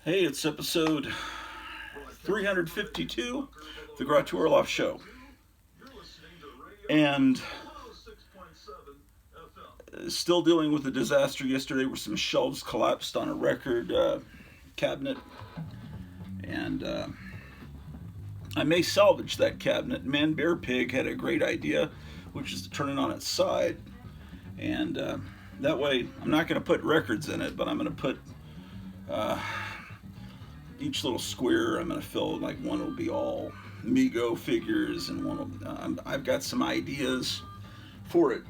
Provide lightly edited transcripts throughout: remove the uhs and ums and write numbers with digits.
Hey, it's episode 352 of the Groucho Orloff Show. And still dealing with the disaster yesterday where some shelves collapsed on a record cabinet. And I may salvage that cabinet. Man Bear Pig had a great idea, which is to turn it on its side. And that way, I'm not going to put records in it, but I'm going to put each little square I'm going to fill, like one will be all Mego figures, and one will, I've got some ideas for it.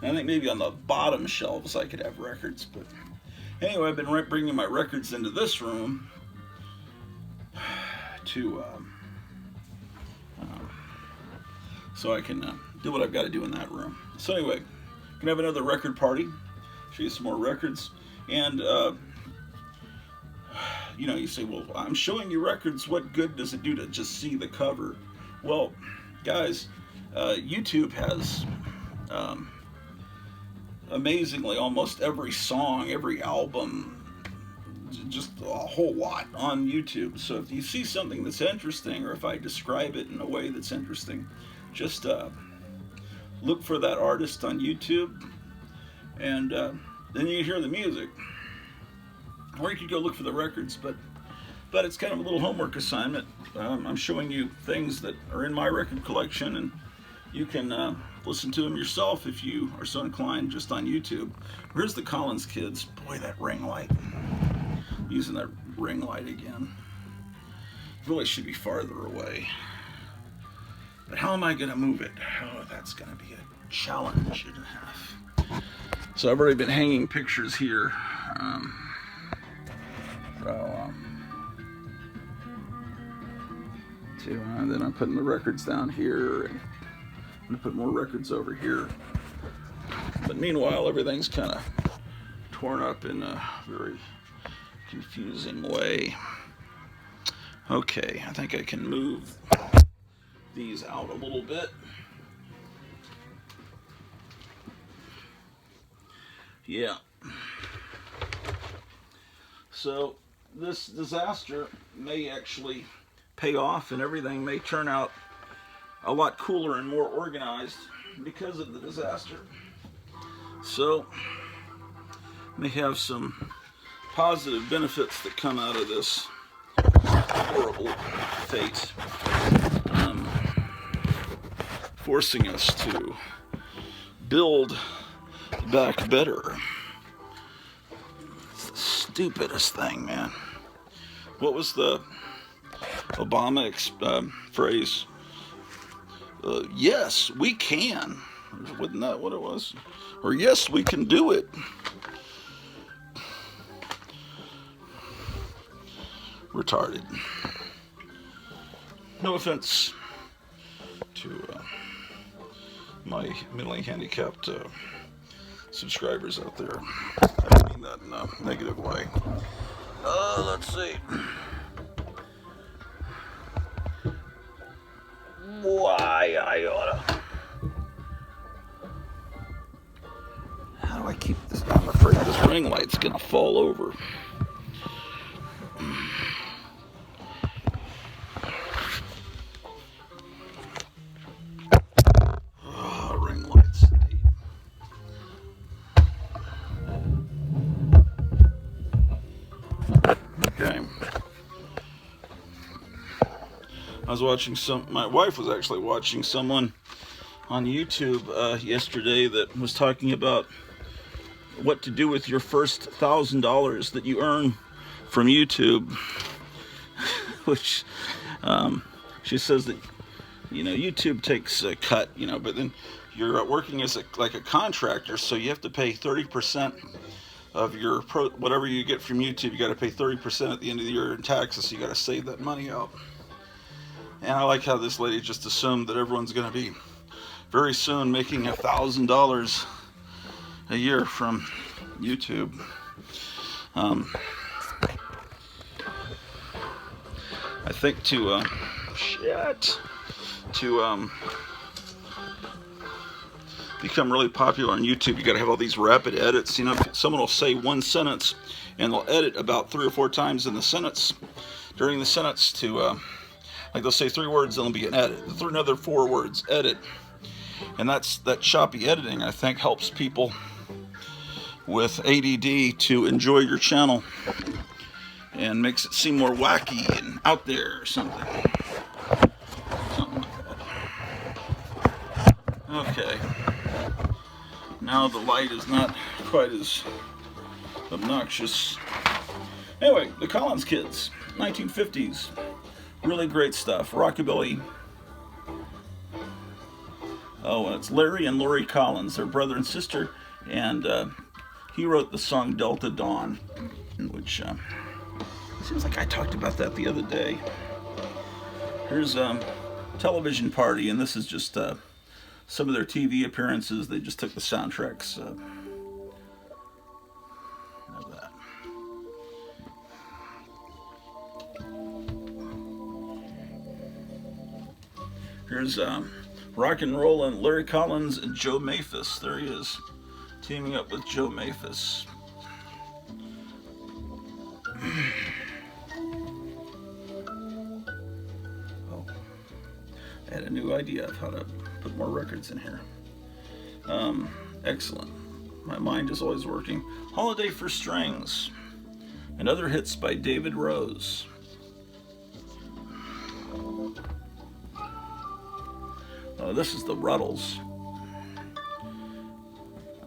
And I think maybe on the bottom shelves I could have records, but anyway, I've been bringing my records into this room to so I can do what I've got to do in that room. So anyway, gonna have another record party, show you some more records, and you say, well, I'm showing you records, what good does it do to just see the cover? Well, guys, YouTube has amazingly almost every song, every album, just a whole lot on YouTube. So if you see something that's interesting, or if I describe it in a way that's interesting, just look for that artist on YouTube, and then you hear the music. Or you could go look for the records, but it's kind of a little homework assignment. I'm showing you things that are in my record collection, and you can listen to them yourself if you are so inclined, just on YouTube. Here's the Collins Kids. Boy, that ring light. I'm using that ring light again. Really should be farther away. But how am I going to move it? Oh, that's going to be a challenge and a half. So I've already been hanging pictures here. Then I'm putting the records down here, and I'm going to put more records over here. But meanwhile, everything's kind of torn up in a very confusing way. Okay, I think I can move these out a little bit. Yeah. So this disaster may actually pay off, and everything may turn out a lot cooler and more organized because of the disaster. So may have some positive benefits that come out of this horrible fate, forcing us to build back better. It's the stupidest thing, man. What was the Obama phrase? Yes, we can. Wasn't that what it was? Or yes, we can do it. Retarded. No offense to my mentally handicapped subscribers out there. I don't mean that in a negative way. Let's see. Why I oughta. How do I keep this? I'm afraid this ring light's gonna fall over. Oh, ring lights. Okay. I was watching my wife was actually watching someone on YouTube yesterday that was talking about what to do with your first $1,000 that you earn from YouTube, which she says that, YouTube takes a cut, but then you're working as like a contractor, so you have to pay 30% of your whatever you get from YouTube. You got to pay 30% at the end of the year in taxes, so you got to save that money out. And I like how this lady just assumed that everyone's going to be very soon making $1,000 a year from YouTube. I think to become really popular on YouTube, you got to have all these rapid edits. Someone will say one sentence and they'll edit about 3 or 4 times in the sentence, during the sentence to, like they'll say 3 words, then there'll be an edit, another 4 words, edit. And that choppy editing, I think, helps people with ADD to enjoy your channel and makes it seem more wacky and out there or something. Something like that. Okay. Now the light is not quite as obnoxious. Anyway, the Collins Kids, 1950s. Really great stuff. Rockabilly. Oh, and it's Larry and Lori Collins. They're brother and sister. And he wrote the song Delta Dawn, which seems like I talked about that the other day. Here's Television Party, and this is just some of their TV appearances. They just took the soundtracks of that. Here's Rock and Roll and Larry Collins and Joe Maphis. There he is, teaming up with Joe Maphis. Oh, I had a new idea of how to put more records in here. Excellent. My mind is always working. Holiday for Strings and other hits by David Rose. This is the Ruddles.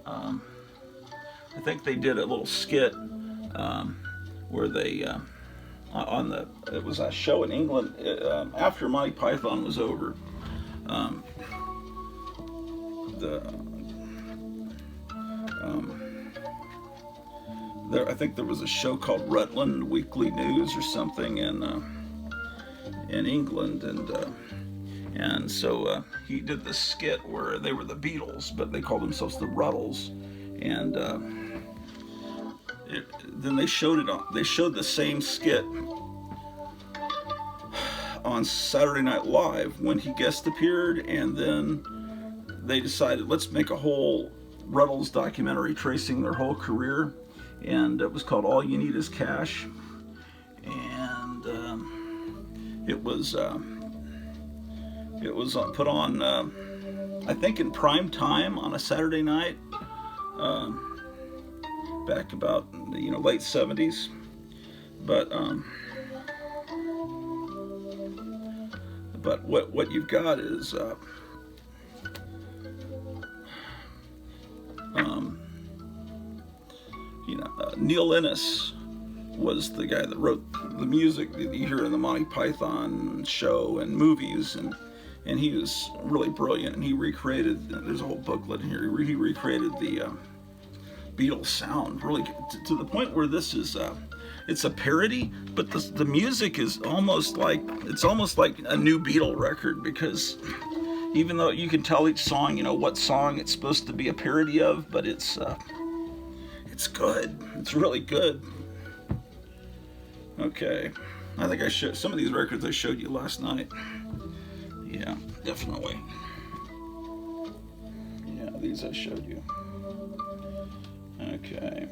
I think they did a little skit where they it was a show in England after Monty Python was over. I think there was a show called Rutland Weekly News or something in England, and so he did this skit where they were the Beatles, but they called themselves the Ruddles, and then they showed the same skit on Saturday Night Live when he guest appeared, and then they decided, let's make a whole Ruddles documentary tracing their whole career, and it was called All You Need Is Cash, and it was put on, I think, in prime time on a Saturday night, back about late 70s, but what you've got is Neil Innes was the guy that wrote the music that you hear in the Monty Python show and movies, and he was really brilliant, and he recreated, there's a whole booklet in here, he recreated the Beatles sound really to the point where this is it's a parody, but the music is almost like a new Beatle record, because even though you can tell each song what song it's supposed to be a parody of, but it's good. It's really good. Okay, I think I showed some of these records I showed you last night. Yeah, definitely. Yeah, these I showed you. Okay.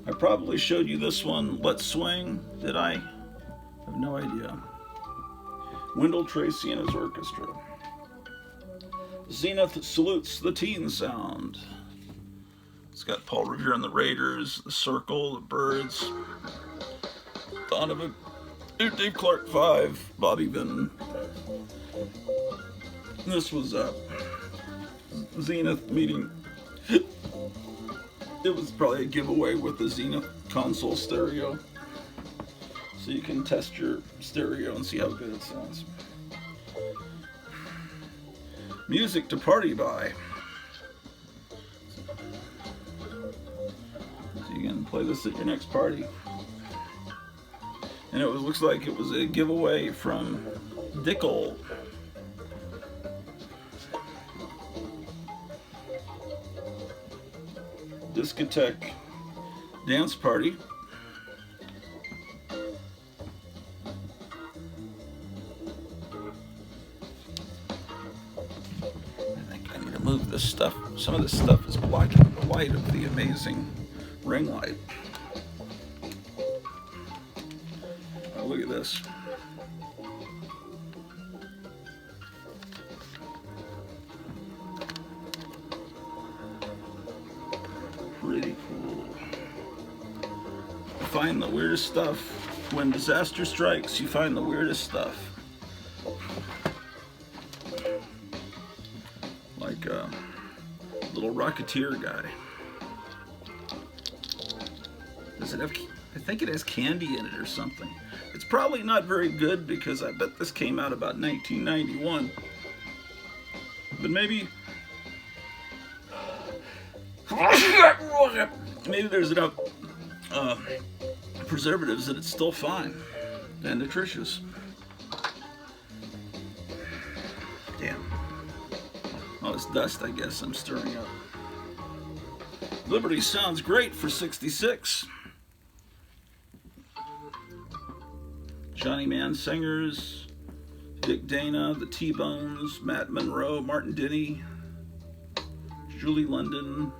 I probably showed you this one, Let's Swing. Did I? I have no idea. Wendell Tracy and his orchestra. Zenith Salutes the Teen Sound. It's got Paul Revere and the Raiders, The Circle, The Byrds, Donovan, Dave Clark 5, Bobby Vinton. This was Zenith meeting. It was probably a giveaway with the Zenith console stereo, so you can test your stereo and see how good it sounds. Music to party by. So you can play this at your next party. And it looks like it was a giveaway from Dickel. Discotheque Dance Party. I think I need to move this stuff so some of this stuff is blocking the light of the amazing ring light. Oh, look at this. Pretty cool. Find the weirdest stuff. When disaster strikes, you find the weirdest stuff. Like a little Rocketeer guy. Does it have, I think it has candy in it or something. It's probably not very good because I bet this came out about 1991. But maybe there's enough preservatives that it's still fine and nutritious. Damn. Oh, it's dust, I guess, I'm stirring up. Liberty sounds great for 66. Johnny Mann Singers, Dick Dana, the T-Bones, Matt Monroe, Martin Denny, Julie London,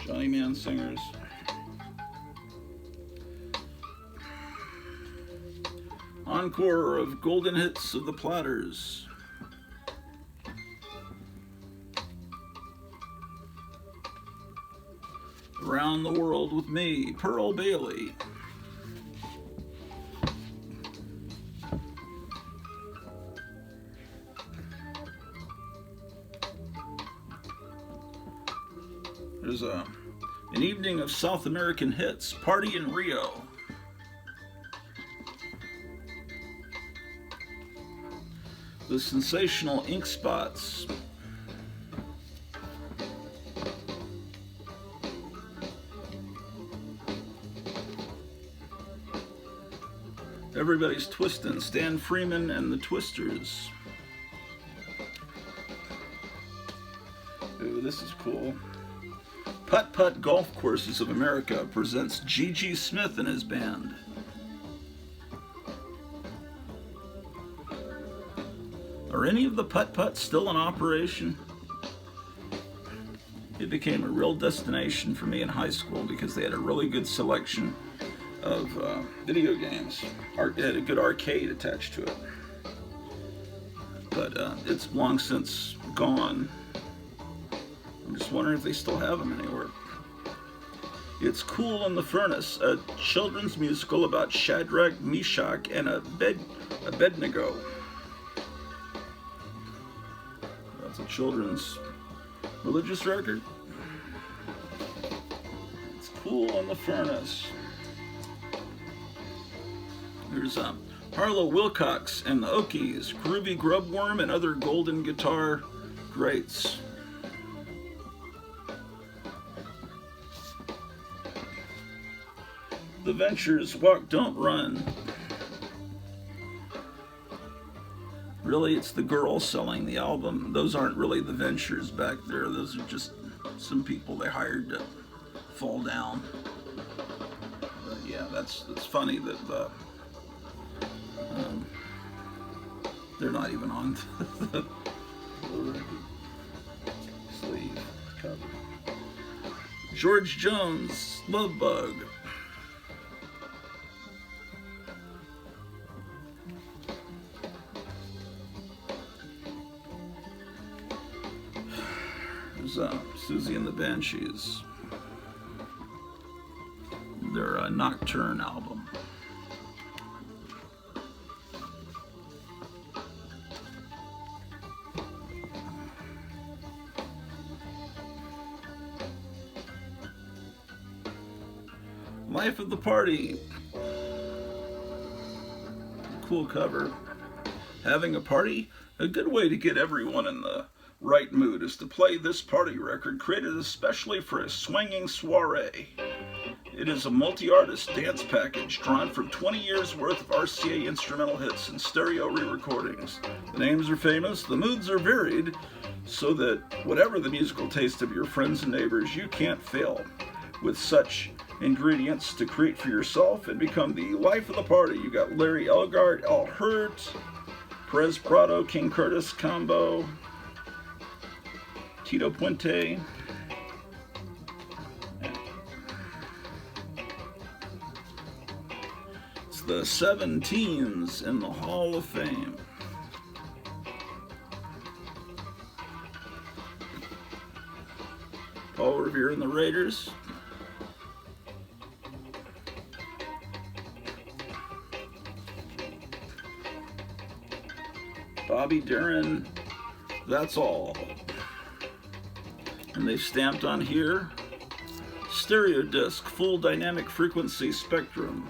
Johnny Mann Singers. Encore of golden hits of the Platters. Around the World with Me, Pearl Bailey. There's an evening of South American hits, Party in Rio. The Sensational Ink Spots. Everybody's Twistin', Stan Freeman and the Twisters. Ooh, this is cool. Putt Putt Golf Courses of America presents G.G. Smith and his band. Are any of the putt-putts still in operation? It became a real destination for me in high school because they had a really good selection of video games. They had a good arcade attached to it. But it's long since gone. I'm just wondering if they still have them anywhere. It's Cool in the Furnace, a children's musical about Shadrach, Meshach, and Abednego. That's a children's religious record. It's Cool in the Furnace. There's Harlow Wilcox and the Okies, Groovy Grubworm, and other golden guitar greats. The Ventures, Walk Don't Run. Really, it's the girl selling the album. Those aren't really the Ventures back there. Those are just some people they hired to fall down. But yeah, it's funny that they're not even on the sleeve cover. George Jones, Love Bug. There's Susie and the Banshees. Their Nocturne album. Life of the Party. Cool cover. Having a party? A good way to get everyone in the right mood is to play this party record created especially for a swinging soiree. It is a multi-artist dance package drawn from 20 years worth of RCA instrumental hits and stereo re-recordings. The names are famous, the moods are varied, so that whatever the musical taste of your friends and neighbors, you can't fail with such ingredients to create for yourself and become the life of the party. You got Larry Elgart, Al Hirt, Perez Prado, King Curtis combo, Tito Puente. It's the 17s in the Hall of Fame. Paul Revere and the Raiders. Bobby Darin, That's All. And they've stamped on here, stereo disc, full dynamic frequency spectrum.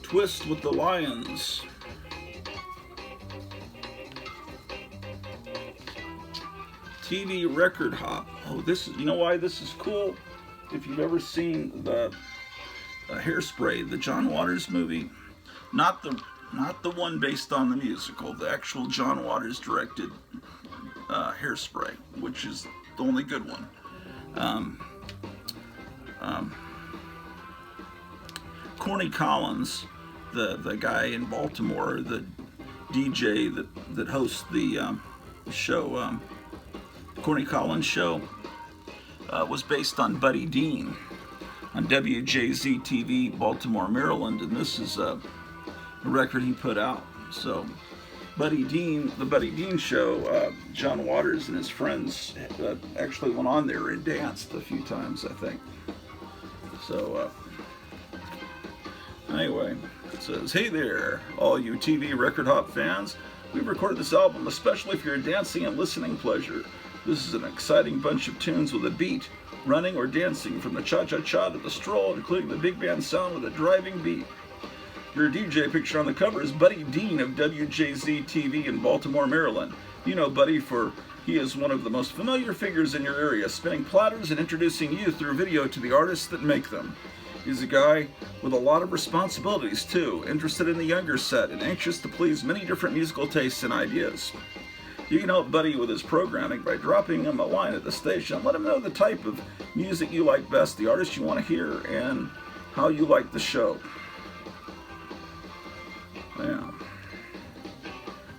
Twist with the Lions. TV record hop. Oh, this is, you know why this is cool? If you've ever seen the Hairspray, the John Waters movie, not the one based on the musical, the actual John Waters directed Hairspray, which is the only good one. Corny Collins, the guy in Baltimore, the DJ that hosts the show, Corny Collins Show, was based on Buddy Dean on WJZ TV, Baltimore, Maryland, and this is a record he put out. So Buddy Dean, the Buddy Dean Show, John Waters and his friends actually went on there and danced a few times, I think. So anyway, it says, hey there, all you TV record hop fans. We've recorded this album especially for your dancing and listening pleasure. This is an exciting bunch of tunes with a beat, running or dancing from the cha-cha-cha to the stroll, including the big band sound with a driving beat. Your DJ picture on the cover is Buddy Dean of WJZ TV in Baltimore, Maryland. You know Buddy, for he is one of the most familiar figures in your area, spinning platters and introducing you through video to the artists that make them. He's a guy with a lot of responsibilities too, interested in the younger set and anxious to please many different musical tastes and ideas. You can help Buddy with his programming by dropping him a line at the station. Let him know the type of music you like best, the artist you want to hear, and how you like the show. Yeah.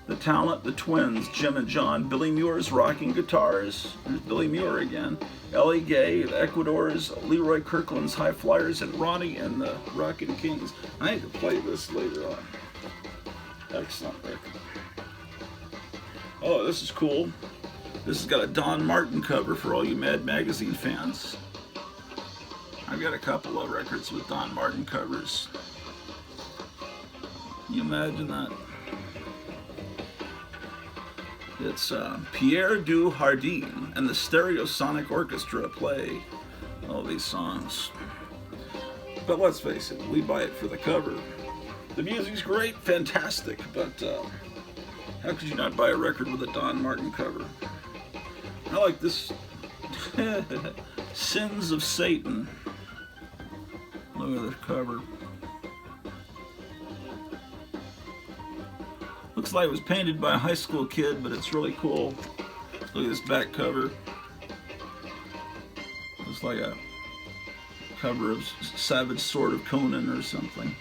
The talent, the twins, Jim and John, Billy Muir's rocking guitars. There's Billy Muir again. Ellie Gay, the Ecuadors, Leroy Kirkland's High Flyers, and Ronnie and the Rockin' Kings. I need to play this later on. Excellent record. Oh, this is cool. This has got a Don Martin cover for all you Mad Magazine fans. I've got a couple of records with Don Martin covers. Can you imagine that? It's Pierre Du Hardin and the Stereosonic Orchestra play all these songs. But let's face it, we buy it for the cover. The music's great, fantastic, but how could you not buy a record with a Don Martin cover? I like this. Sins of Satan. Look at the cover. Looks like it was painted by a high school kid, but it's really cool. Look at this back cover. Looks like a cover of Savage Sword of Conan or something.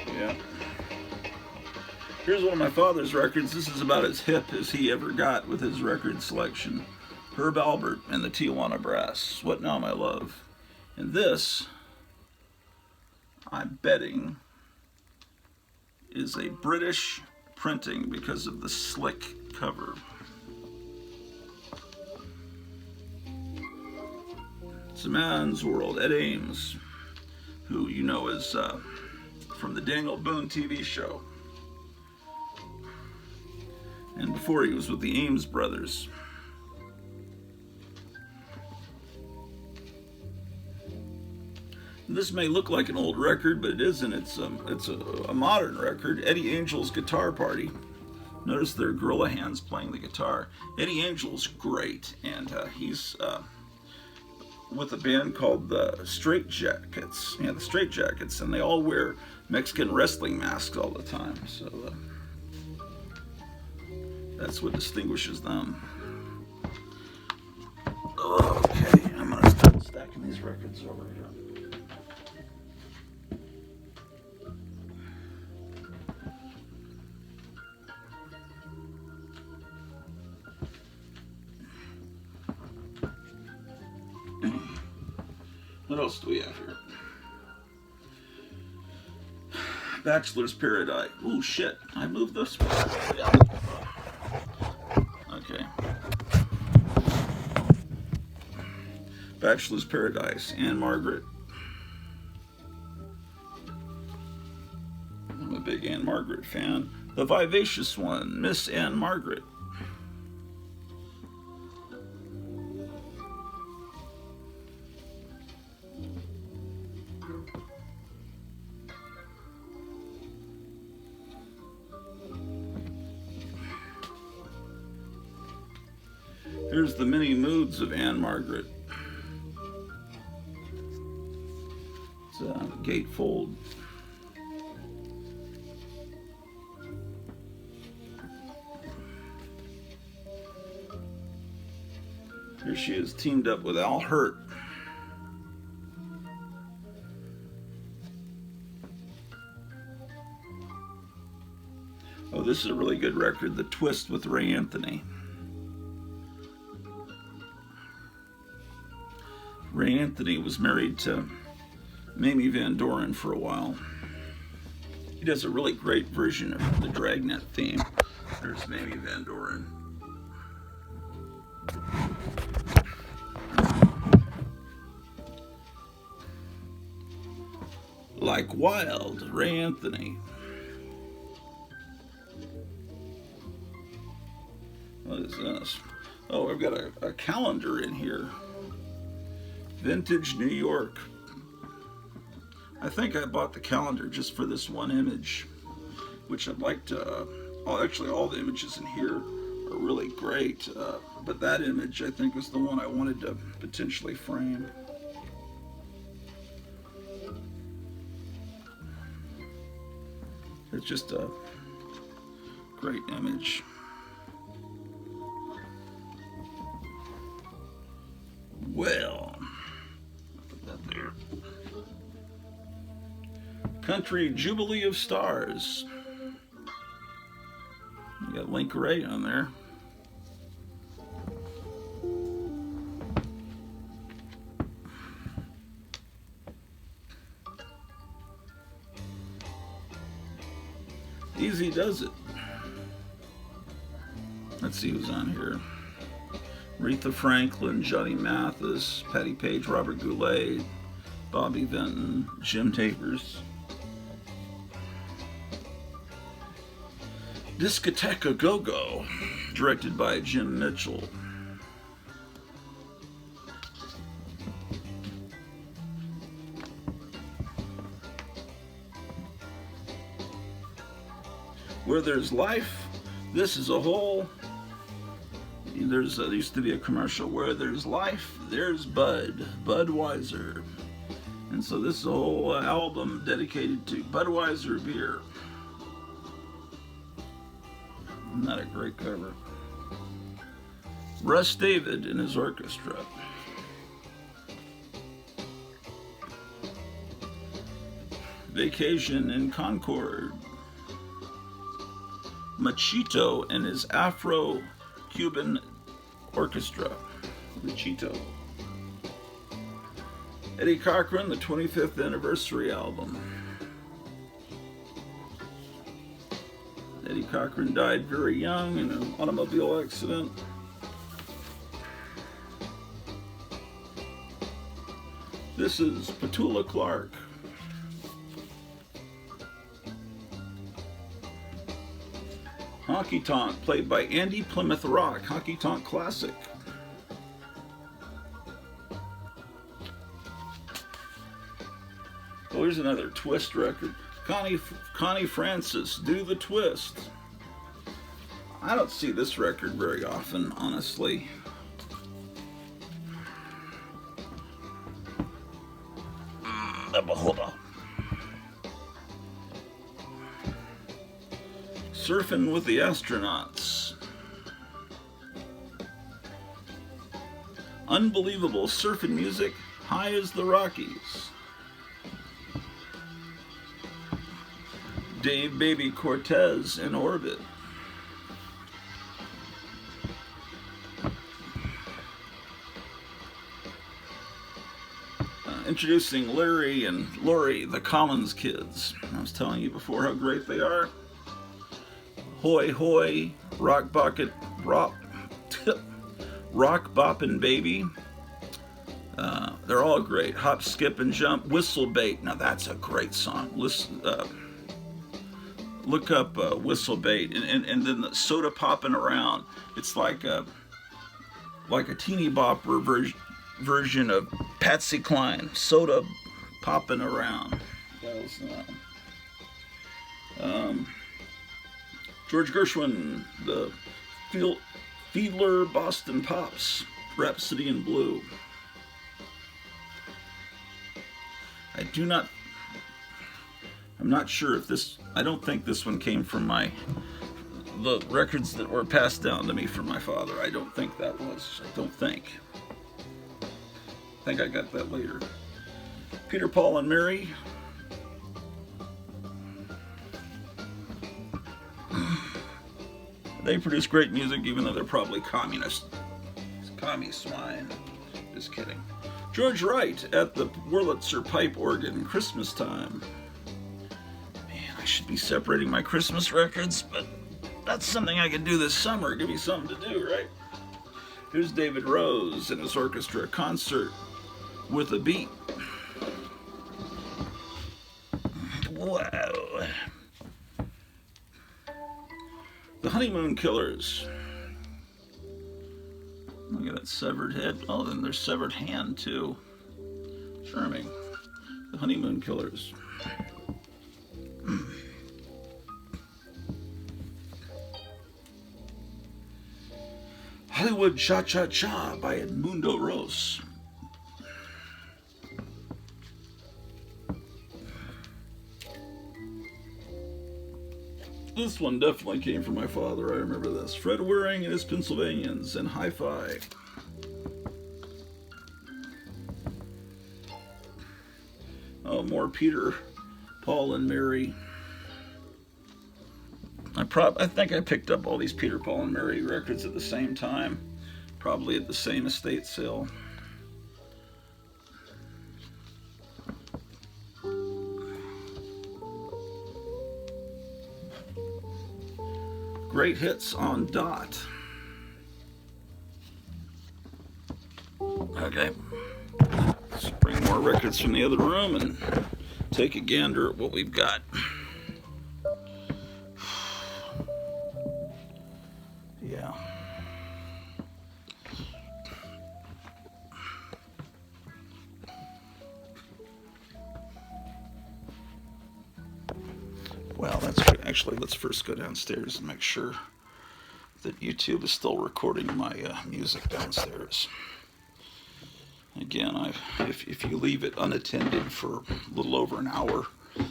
Yeah. Here's one of my father's records. This is about as hip as he ever got with his record selection. Herb Alpert and the Tijuana Brass. What Now, My Love? And this, I'm betting, is a British printing because of the slick cover. It's a Man's World. Ed Ames, who you know is from the Daniel Boone TV show. And before he was with the Ames brothers. This may look like an old record, but it isn't. It's a modern record. Eddie Angel's Guitar Party. Notice there are gorilla hands playing the guitar. Eddie Angel's great, and he's with a band called the Straight Jackets. Yeah, the Straight Jackets, and they all wear Mexican wrestling masks all the time. So that's what distinguishes them. stacking these records over here. What else do we have here? Bachelor's Paradise. Ooh, shit. I moved this one. Yeah. Okay. Bachelor's Paradise. Ann-Margret. I'm a big Ann-Margret fan. The Vivacious One. Miss Ann-Margret. Here's the many moods of Ann-Margret. It's a gatefold. Here she is teamed up with Al Hirt. Oh, this is a really good record, The Twist with Ray Anthony. Ray Anthony was married to Mamie Van Doren for a while. He does a really great version of the Dragnet theme. There's Mamie Van Doren. Like Wild, Ray Anthony. What is this? Oh, I've got a calendar in here. Vintage New York. I think I bought the calendar just for this one image, which I'd like to, actually all the images in here are really great, but that image I think was the one I wanted to potentially frame. It's just a great image. Well, put that there. Country Jubilee of Stars. You got Link Ray on there. Easy Does It. Let's see who's on here. Aretha Franklin, Johnny Mathis, Patti Page, Robert Goulet, Bobby Vinton, Jim Tapers. Discoteca Go-Go, directed by Jim Mitchell. Where There's Life, this is a whole... there used to be a commercial. Where there's life, there's Bud, Budweiser. And so this is a whole album dedicated to Budweiser beer. Not a great cover. Russ David and his orchestra. Vacation in Concord. Machito and his Afro-Cuban orchestra. Machito. Eddie Cochran, the 25th anniversary album. Eddie Cochran died very young in an automobile accident. This is Petula Clark. Honky Tonk, played by Andy Plymouth Rock, Honky Tonk Classic. Oh, here's another Twist record. Connie Francis, Do the Twist. I don't see this record very often, honestly. Surfing with the Astronauts. Unbelievable surfing music, High as the Rockies. Dave Baby Cortez in Orbit. Introducing Larry and Lori, the Commons Kids. I was telling you before how great they are. Hoy Hoy, Rock Bucket, Rock Boppin' Baby. They're all great. Hop, Skip, and Jump. Whistle Bait. Now that's a great song. Listen, look up Whistle Bait, and then the Soda Poppin' Around. It's like a teeny bopper version of Patsy Cline. Soda Poppin' Around. That was George Gershwin, the Fiedler Boston Pops, Rhapsody in Blue. I'm not sure if this, I don't think this one came from the records that were passed down to me from my father. I don't think that was, I think I got that later. Peter, Paul, and Mary. They produce great music even though they're probably communist. Commie swine. Just kidding. George Wright at the Wurlitzer pipe organ, Christmas time. Man, I should be separating my Christmas records, but that's something I can do this summer. Give me something to do, right? Here's David Rose and his orchestra, Concert with a Beat. Wow. The Honeymoon Killers. Look at that severed head. Oh, then there's severed hand, too. Charming. The Honeymoon Killers. Hollywood Cha-Cha-Cha by Edmundo Rose. This one definitely came from my father. I remember this. Fred Waring and his Pennsylvanians and Hi-Fi. Oh, more Peter, Paul, and Mary. I think I picked up all these Peter, Paul, and Mary records at the same time. Probably at the same estate sale. Great hits on Dot. Okay. Let's bring more records from the other room and take a gander at what we've got. Yeah. Well, that's actually, let's first go downstairs and make sure that YouTube is still recording my music downstairs. Again, if you leave it unattended for a little over an hour,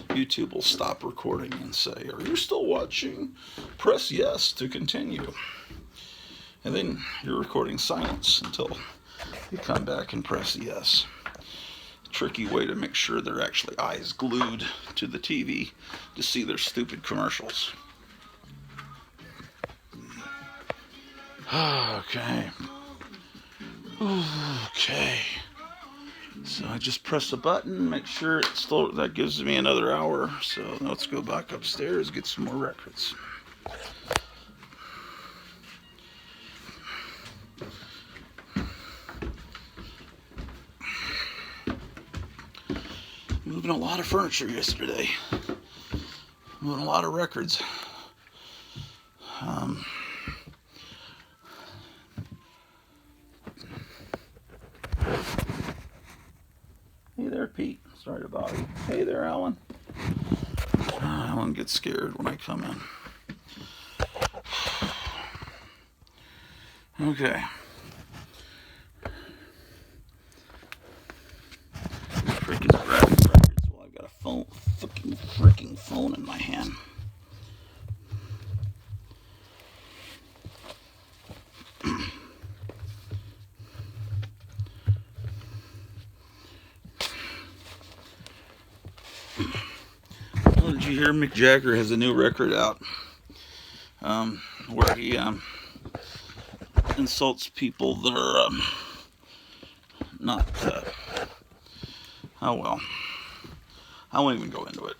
YouTube will stop recording and say, "Are you still watching? Press yes to continue." And then you're recording silence until you come back and press yes. Tricky way to make sure they're actually eyes glued to the TV to see their stupid commercials. Okay. Okay. So I just press a button, make sure it's still, that gives me another hour. So let's go back upstairs, get some more records. Moving a lot of furniture yesterday. Moving a lot of records. Hey there, Pete. Sorry to bother you. Hey there, Alan. Alan gets scared when I come in. Okay. Frick is grabbing records while I've got a freaking phone in my hand. Well, did you hear Mick Jagger has a new record out where he insults people that are not, oh well, I won't even go into it.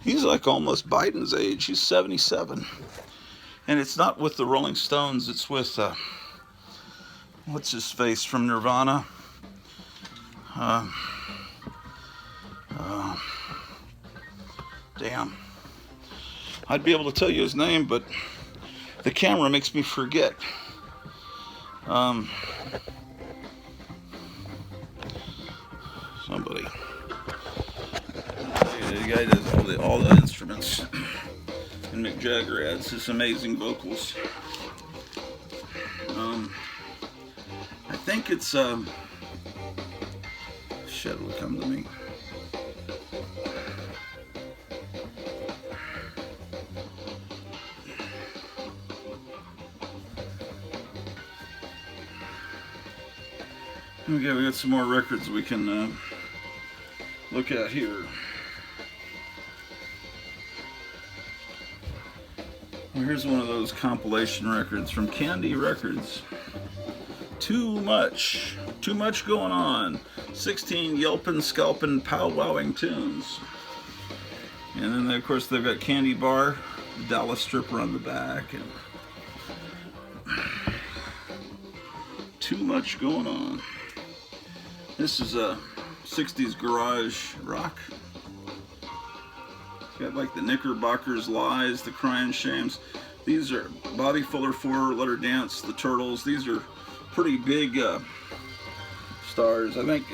He's like almost Biden's age. He's 77. And it's not with the Rolling Stones, it's with, what's his face from Nirvana? Damn. I'd be able to tell you his name, but the camera makes me forget. Somebody. The guy does all the instruments. And Mick Jagger adds his amazing vocals. I think it's shit will come to me. Okay, we got some more records we can look at here. Well, here's one of those compilation records from Candy Records. Too much going on. 16 yelping, scalping, powwowing tunes. And then, of course, they've got Candy Bar, Dallas Stripper on the back, and too much going on. This is a 60s garage rock. It's got like the Knickerbockers, Lies, the Crying Shames. These are Bobby Fuller 4, Let Her Dance, the Turtles. These are pretty big stars. I think,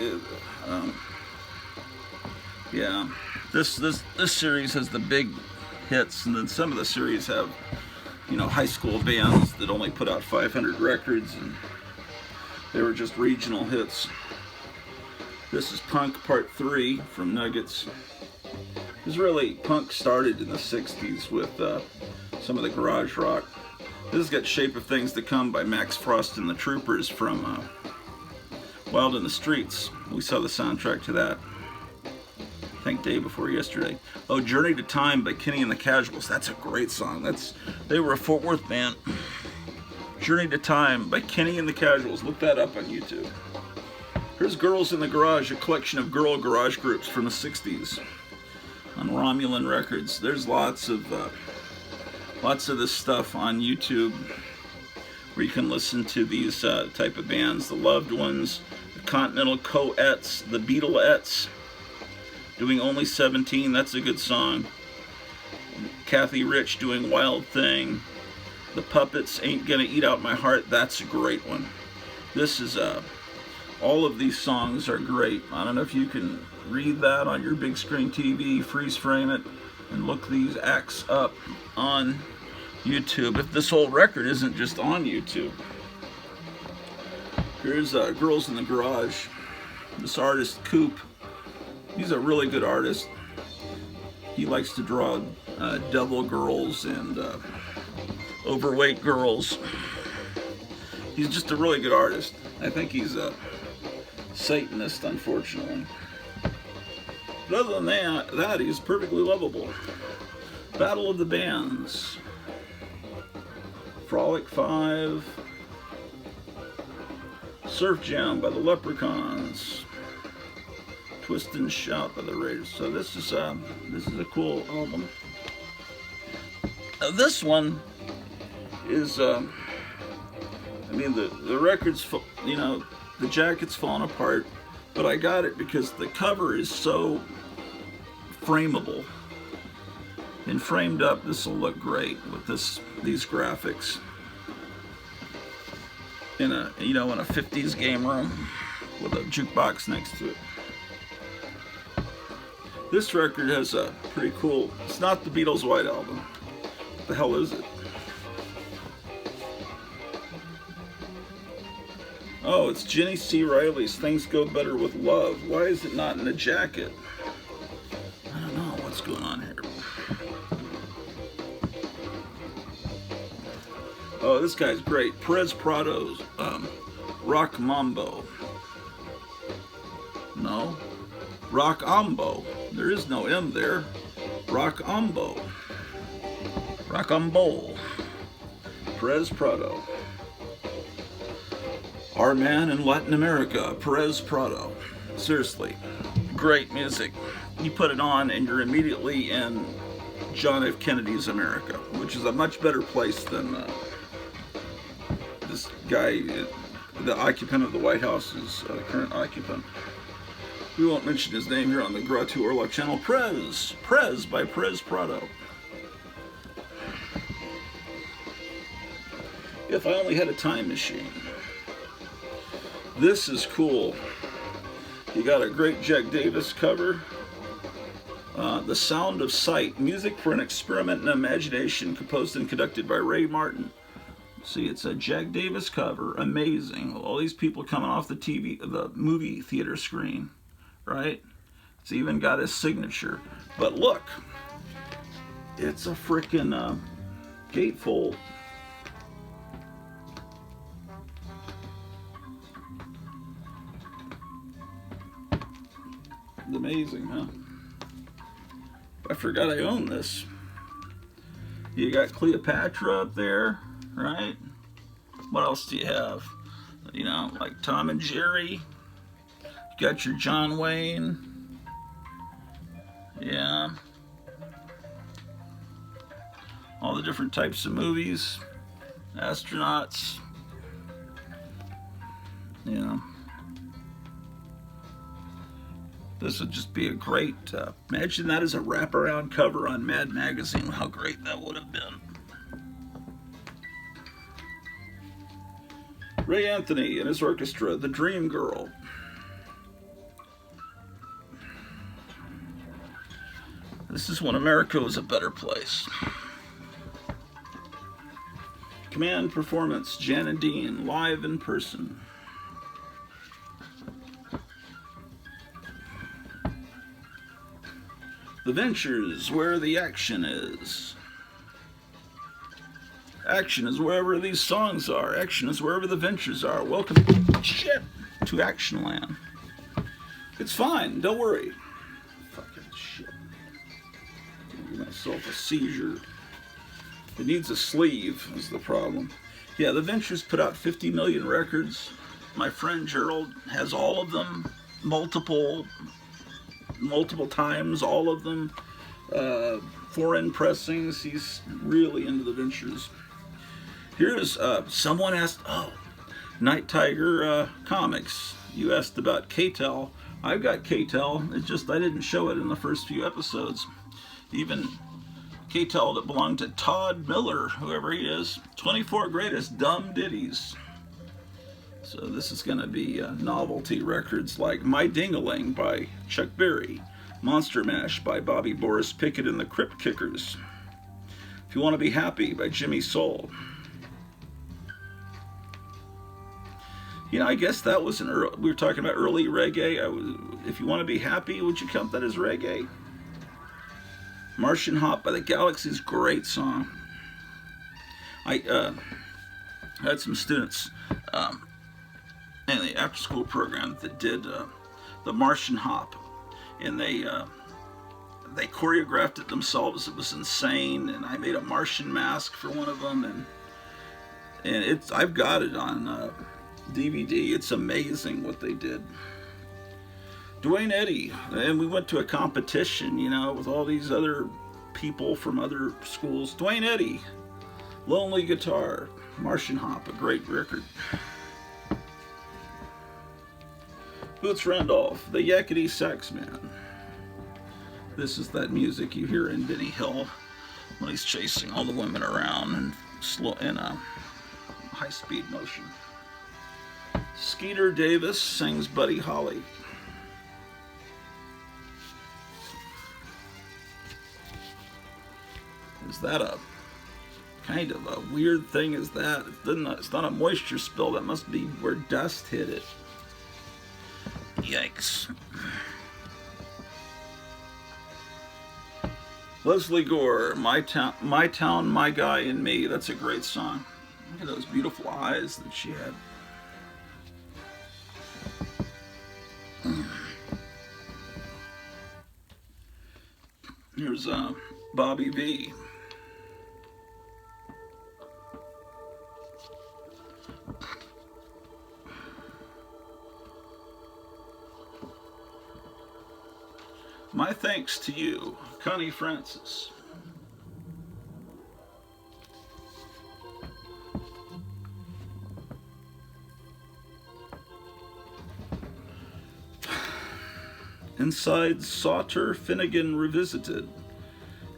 yeah. This series has the big hits, and then some of the series have, you know, high school bands that only put out 500 records, and they were just regional hits. This is Punk Part 3 from Nuggets. Because really, punk started in the 60s with some of the garage rock. This has got Shape of Things to Come by Max Frost and the Troopers from Wild in the Streets. We saw the soundtrack to that, I think, day before yesterday. Oh, Journey to Time by Kenny and the Casuals. That's a great song. They were a Fort Worth band. Journey to Time by Kenny and the Casuals. Look that up on YouTube. Here's Girls in the Garage, a collection of girl garage groups from the 60s on Romulan Records. There's lots of this stuff on YouTube where you can listen to these type of bands. The Loved Ones, the Continental Co-ets, the Beatleettes, doing Only 17, that's a good song. Kathy Rich doing Wild Thing. The Puppets, Ain't Gonna Eat Out My Heart, that's a great one. This is all of these songs are great. I don't know if you can read that on your big screen TV, freeze frame it, and look these acts up on YouTube. If this whole record isn't just on YouTube. Here's Girls in the Garage. This artist, Coop, he's a really good artist. He likes to draw devil girls and overweight girls. He's just a really good artist. I think he's a Satanist, unfortunately. But other than that, he's perfectly lovable. Battle of the Bands. Frolic 5. Surf Jam by the Leprechauns. Twist and Shout by the Raiders. So this is a cool album. This one is, I mean, the record's, you know, the jacket's falling apart, but I got it because the cover is so frameable. And framed up, this will look great with these graphics. In a 50s game room with a jukebox next to it. This record has a pretty cool, it's not the Beatles' White Album. What the hell is it? Oh, it's Jenny C. Riley's Things Go Better with Love. Why is it not in the jacket? I don't know what's going on here. Oh, this guy's great. Perez Prado's Rock Mambo. No? Rockambo. There is no M there. Rockambo. Rockambo. Perez Prado. Our man in Latin America, Perez Prado. Seriously, great music. You put it on and you're immediately in John F. Kennedy's America, which is a much better place than this guy, the occupant of the White House's current occupant. We won't mention his name here on the Gratu Orlok channel. Prez by Perez Prado. If I only had a time machine. This is cool. You got a great Jack Davis cover. The Sound of Sight, music for an experiment in imagination, composed and conducted by Ray Martin. See, it's a Jack Davis cover. Amazing. All these people coming off the movie theater screen, right? It's even got his signature. But look, it's a frickin' gatefold. It's amazing, huh? I forgot I own this. You got Cleopatra up there, right? What else do you have? You know, like Tom and Jerry. You got your John Wayne. Yeah. All the different types of movies. Astronauts. You know. This would just be a great, imagine that as a wraparound cover on Mad Magazine, how great that would have been. Ray Anthony and his orchestra, The Dream Girl. This is when America was a better place. Command Performance, Jan and Dean, live in person. The Ventures, where the action is. Action is wherever these songs are. Action is wherever the Ventures are. Welcome to Action Land. It's fine, don't worry. Fucking shit. I'll give myself a seizure. It needs a sleeve, is the problem. Yeah, the Ventures put out 50 million records. My friend Gerald has all of them, multiple times, all of them. Foreign pressings. He's really into the Ventures. Here's someone asked, Night Tiger Comics. You asked about K-Tel. I've got K-Tel. It's just I didn't show it in the first few episodes. Even K-Tel that belonged to Todd Miller, whoever he is. 24 Greatest Dumb Ditties. So this is going to be novelty records like My Ding-a-Ling by Chuck Berry, Monster Mash by Bobby Boris Pickett and the Crypt Kickers, If You Want to Be Happy by Jimmy Soul. You know, I guess that was we were talking about early reggae. If You Want to Be Happy, would you count that as reggae? Martian Hop by the Galaxies, great song. I had some students in the after-school program that did the Martian Hop, and they choreographed it themselves. It was insane, and I made a Martian mask for one of them, and I've got it on DVD. It's amazing what they did. Duane Eddy, and we went to a competition, you know, with all these other people from other schools. Duane Eddy, Lonely Guitar, Martian Hop, a great record. Boots Randolph, the Yakety Sax Man. This is that music you hear in Benny Hill when he's chasing all the women around and slow in a high-speed motion. Skeeter Davis sings Buddy Holly. Is that a kind of a weird thing? Is that? It's not a moisture spill. That must be where dust hit it. Yikes. Leslie Gore, My Town, My Guy and Me. That's a great song. Look at those beautiful eyes that she had. Here's Bobby V. My thanks to you, Connie Francis. Inside Sauter Finnegan Revisited.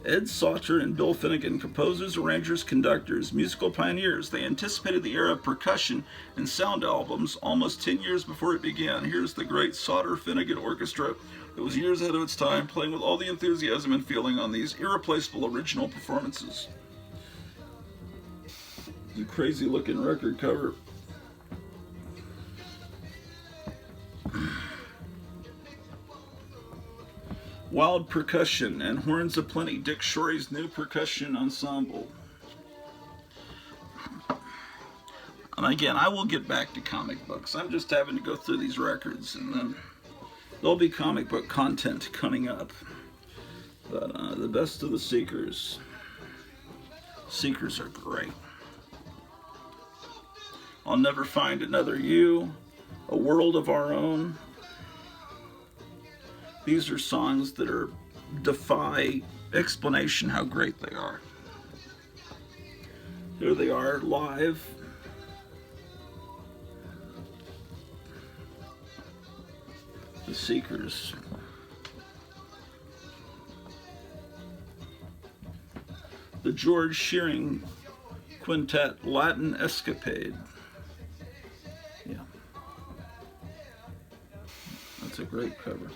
Ed Sauter and Bill Finnegan, composers, arrangers, conductors, musical pioneers. They anticipated the era of percussion and sound albums almost 10 years before it began. Here's the great Sauter Finnegan Orchestra. It was years ahead of its time, playing with all the enthusiasm and feeling on these irreplaceable original performances. It's a crazy looking record cover. Wild Percussion and Horns Aplenty, Dick Shorey's new percussion ensemble. And again, I will get back to comic books. I'm just having to go through these records, and then there'll be comic book content coming up. But the best of the Seekers. Seekers are great. I'll Never Find Another You, A World of Our Own. These are songs that defy explanation how great they are. Here they are live. The Seekers. The George Shearing Quintet, Latin Escapade. Yeah. That's a great cover.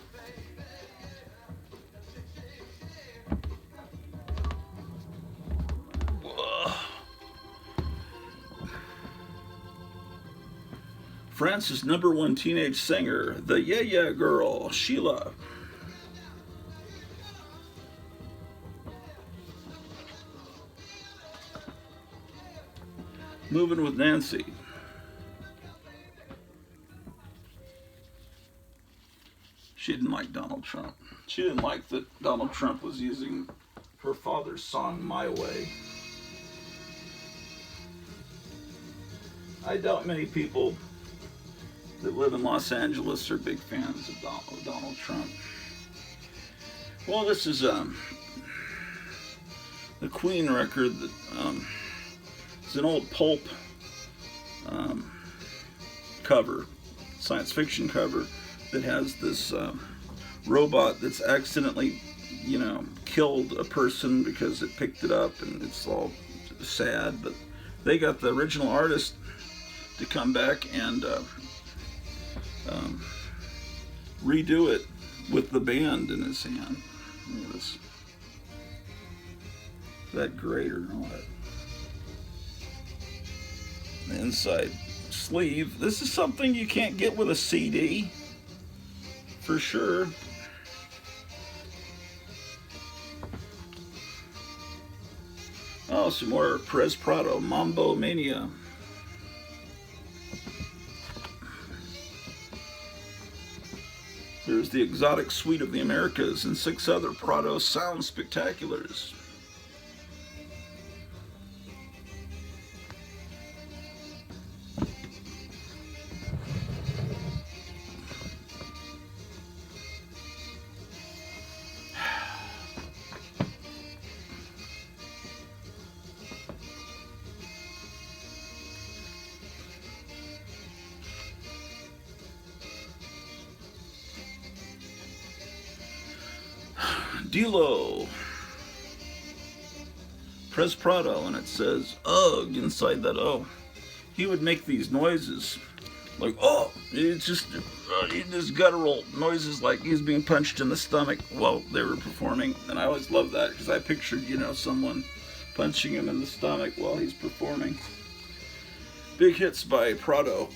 France's #1 teenage singer, the Yeah Yeah Girl, Sheila. Moving with Nancy. She didn't like Donald Trump. She didn't like that Donald Trump was using her father's song, My Way. I doubt many people that live in Los Angeles are big fans of Donald Trump. Well, this is the Queen record that it's an old pulp cover, science fiction cover, that has this robot that's accidentally, killed a person because it picked it up, and it's all sad. But they got the original artist to come back and redo it with the band in his hand. Look at this. That grater and all that. The inside sleeve. This is something you can't get with a CD, for sure. Oh, some more Perez Prado, Mambo Mania. There's the Exotic Suite of the Americas and 6 other Prado sound spectaculars. Dilo, Perez Prado, and it says "ugh" inside that O. He would make these noises like "oh," it's just guttural noises, like he's being punched in the stomach while they were performing. And I always loved that because I pictured, someone punching him in the stomach while he's performing. Big hits by Prado.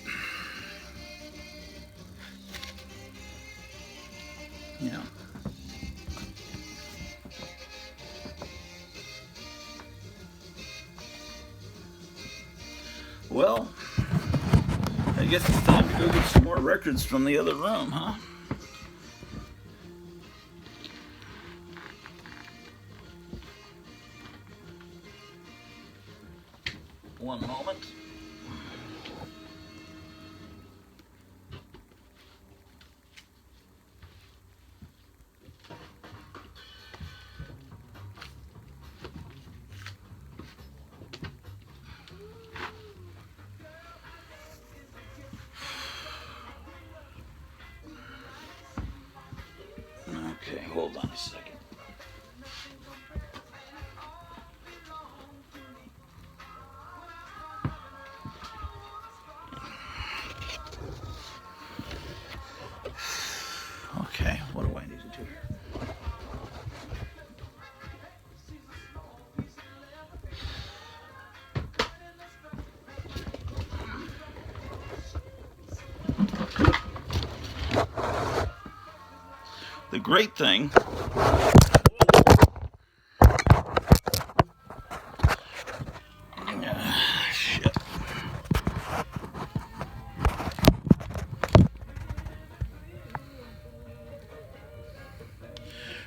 Yeah. Well, I guess it's time to go get some more records from the other room, huh? one moment. Okay, hold on a second. Okay, what do I need to do here? The great thing shit.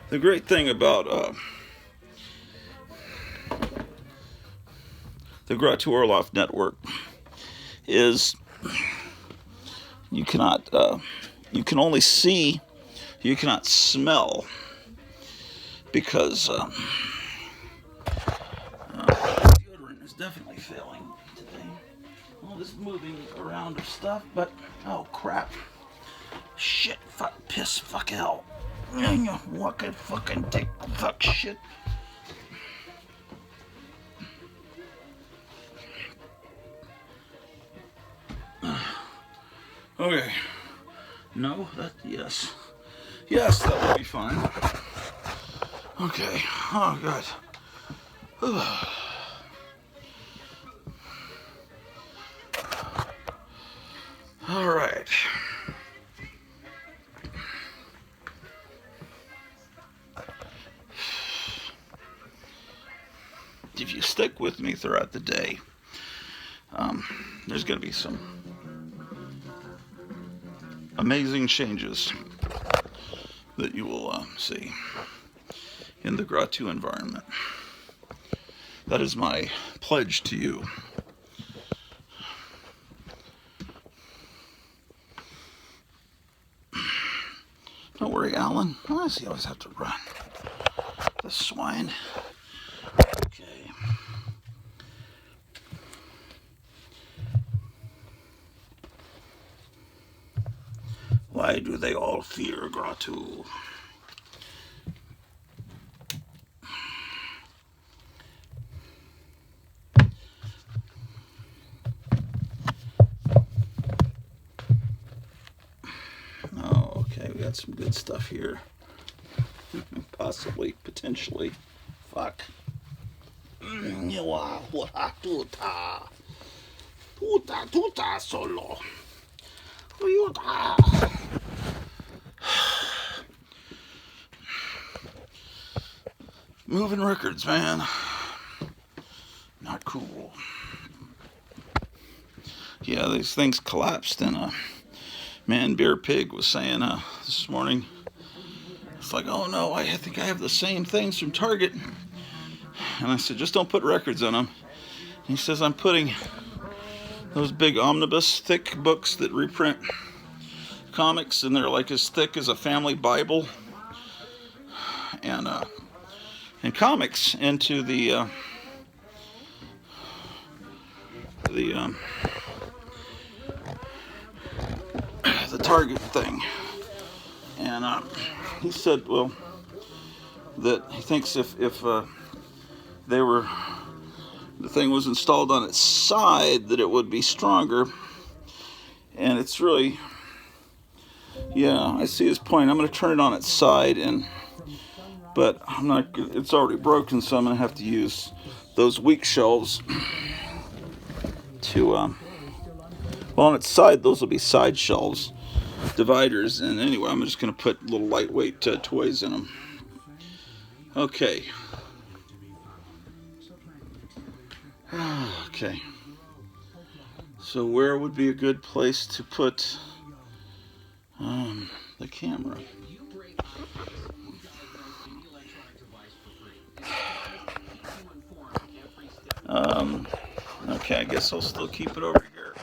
The great thing about the Gratu Orloff network is you cannot you can only see, you cannot smell, because deodorant is definitely failing today. All this moving around of stuff, but oh crap, shit, fuck, piss, fuck, hell, what could fucking take, fuck, shit. Okay. No, that, yes. Yes, that would be fine. Okay. Oh, God. All right. If you stick with me throughout the day, there's going to be some amazing changes that you will see in the Gratu environment. That is my pledge to you. Don't worry, Alan. Why does he always have to run? The swine. Okay. Why do they all fear Gratu? Oh, okay, we got some good stuff here. Possibly, potentially. Fuck. Tuta solo. Moving records, man. Not cool. Yeah, these things collapsed, and Man Beer Pig was saying this morning, it's like, oh no, I think I have the same things from Target. And I said, just don't put records on them. And he says, I'm putting those big omnibus thick books that reprint comics, and they're like as thick as a family Bible, and comics into the Target thing. And he said, well, that he thinks if they were, the thing was installed on its side, that it would be stronger. And it's really, yeah, I see his point. I'm going to turn it on its side, but I'm not, it's already broken, so I'm going to have to use those weak shelves to, well, on its side, those will be side shelves, dividers, and anyway, I'm just going to put little lightweight toys in them. Okay. Okay. So where would be a good place to put the camera? Okay, I guess I'll still keep it over here.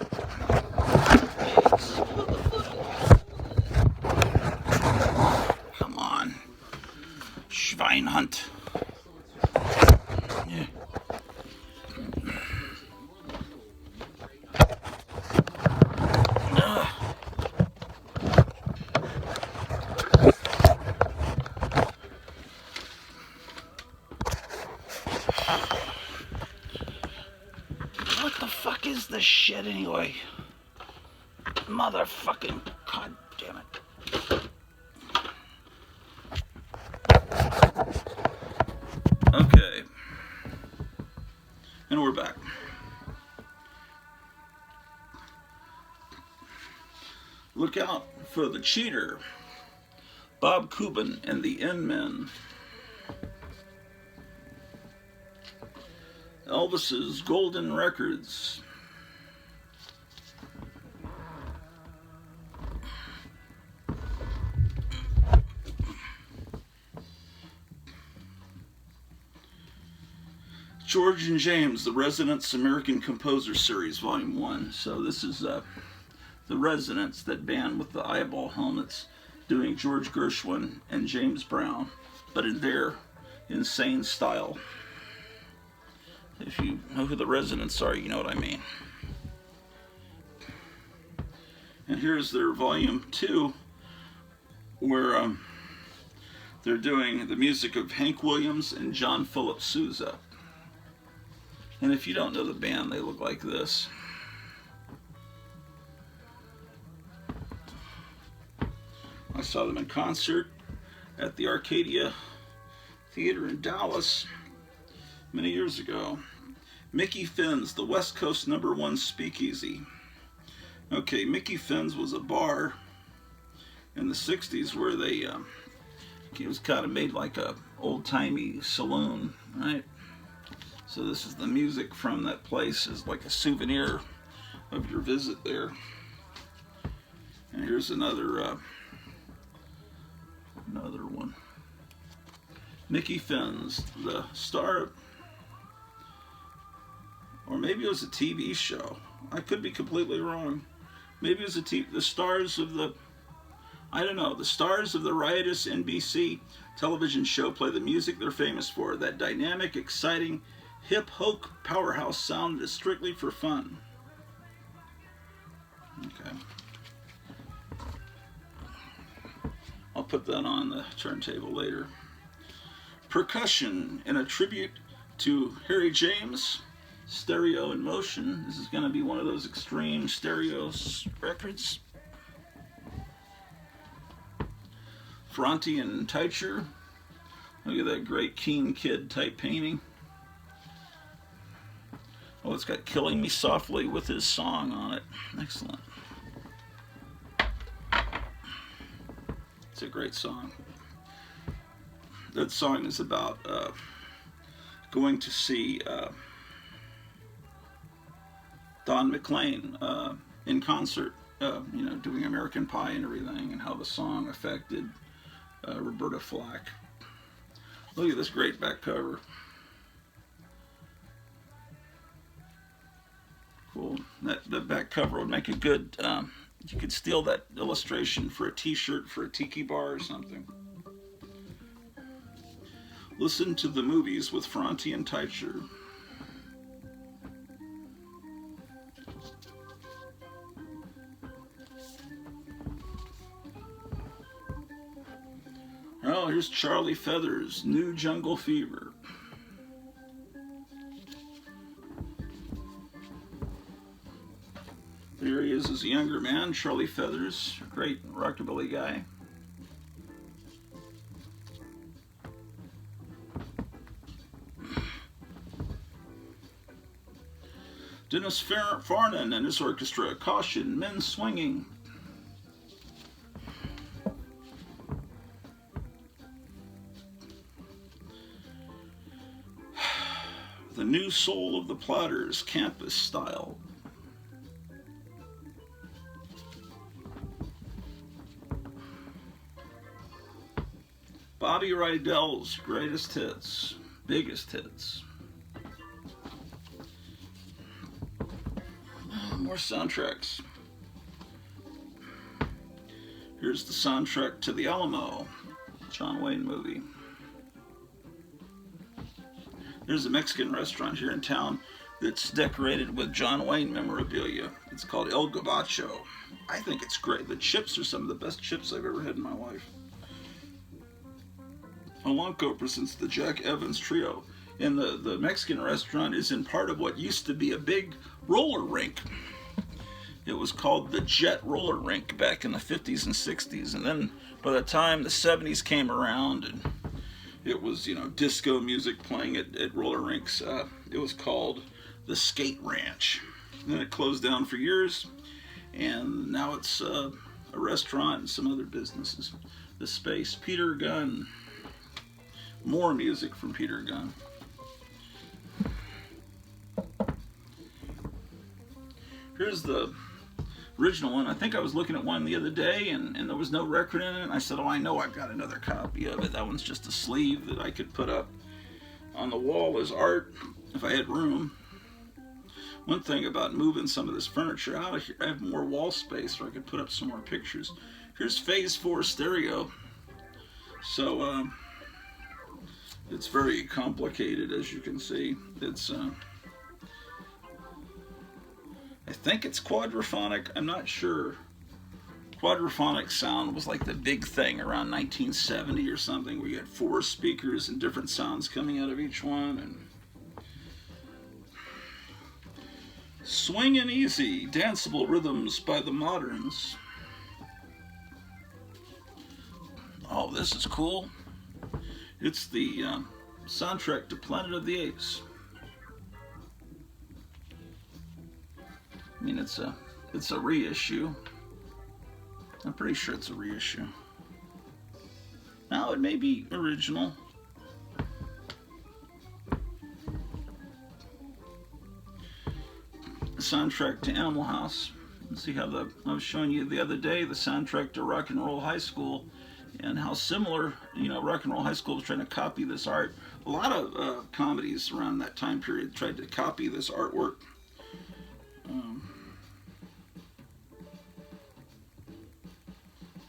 Come on. Schweinhund. Yeah. What the fuck is this shit anyway? Motherfucking god damn it. Okay. And we're back. Look out for the cheater, Bob Cuban and the N-Men. Elvis's Golden Records. George and James, The Residents American Composer Series, Volume 1. So this is the Residents, that band with the eyeball helmets, doing George Gershwin and James Brown, but in their insane style. If you know who the Residents are, you know what I mean. And here's their Volume 2, where they're doing the music of Hank Williams and John Philip Sousa. And if you don't know the band, they look like this. I saw them in concert at the Arcadia Theater in Dallas many years ago. Mickey Finn's, the West Coast #1 speakeasy. Okay, Mickey Finn's was a bar in the 60s where they, it was kind of made like a old-timey saloon, right? So this is the music from that place, is like a souvenir of your visit there. And here's another one. Mickey Finn's, the star, or maybe it was a TV show. I could be completely wrong. Maybe it was the stars of the, I don't know, the stars of the riotous NBC television show play the music they're famous for. That dynamic, exciting, hip-hop powerhouse sound is strictly for fun. Okay. I'll put that on the turntable later. Percussion, in a tribute to Harry James, Stereo in Motion. This is going to be one of those extreme stereo records. Franti and Teicher. Look at that great Keen Kid type painting. Oh, it's got Killing Me Softly with his song on it. Excellent. It's a great song. That song is about going to see Don McLean in concert, you know, doing American Pie and everything, and how the song affected Roberta Flack. Look at this great back cover. Cool. That back cover would make a good, you could steal that illustration for a t-shirt for a tiki bar or something. Listen to the movies with Franti and Teicher. Oh, here's Charlie Feathers, New Jungle Fever. There he is as a younger man, Charlie Feathers, great rockabilly guy. Dennis Farnan and his orchestra, Caution, Men Swinging. The New Soul of the Plotters, Campus Style. Bobby Rydell's Greatest Hits, Biggest Hits. More soundtracks. Here's the soundtrack to The Alamo, John Wayne movie. There's a Mexican restaurant here in town that's decorated with John Wayne memorabilia. It's called El Gabacho. I think it's great. The chips are some of the best chips I've ever had in my life. Polanco presents the Jack Evans Trio. And the Mexican restaurant is in part of what used to be a big roller rink. It was called the Jet Roller Rink back in the 50s and 60s. And then by the time the 70s came around and it was, disco music playing at roller rinks, it was called the Skate Ranch. And then it closed down for years, and now it's a restaurant and some other businesses. The space. Peter Gunn. More music from Peter Gunn. Here's the original one. I think I was looking at one the other day and there was no record in it. And I said, oh, I know I've got another copy of it. That one's just a sleeve that I could put up on the wall as art if I had room. One thing about moving some of this furniture out of here, I have more wall space where I could put up some more pictures. Here's Phase 4 stereo. So it's very complicated, as you can see. It's I think it's quadraphonic. I'm not sure. Quadraphonic sound was like the big thing around 1970 or something. We had 4 speakers and different sounds coming out of each one. And Swingin' Easy, Danceable Rhythms by the Moderns. Oh, this is cool. It's the soundtrack to Planet of the Apes. I mean, it's a reissue. I'm pretty sure it's a reissue. Now, it may be original. The soundtrack to Animal House. Let's see how I was showing you the other day the soundtrack to Rock and Roll High School and how similar, Rock and Roll High School was trying to copy this art. A lot of comedies around that time period tried to copy this artwork.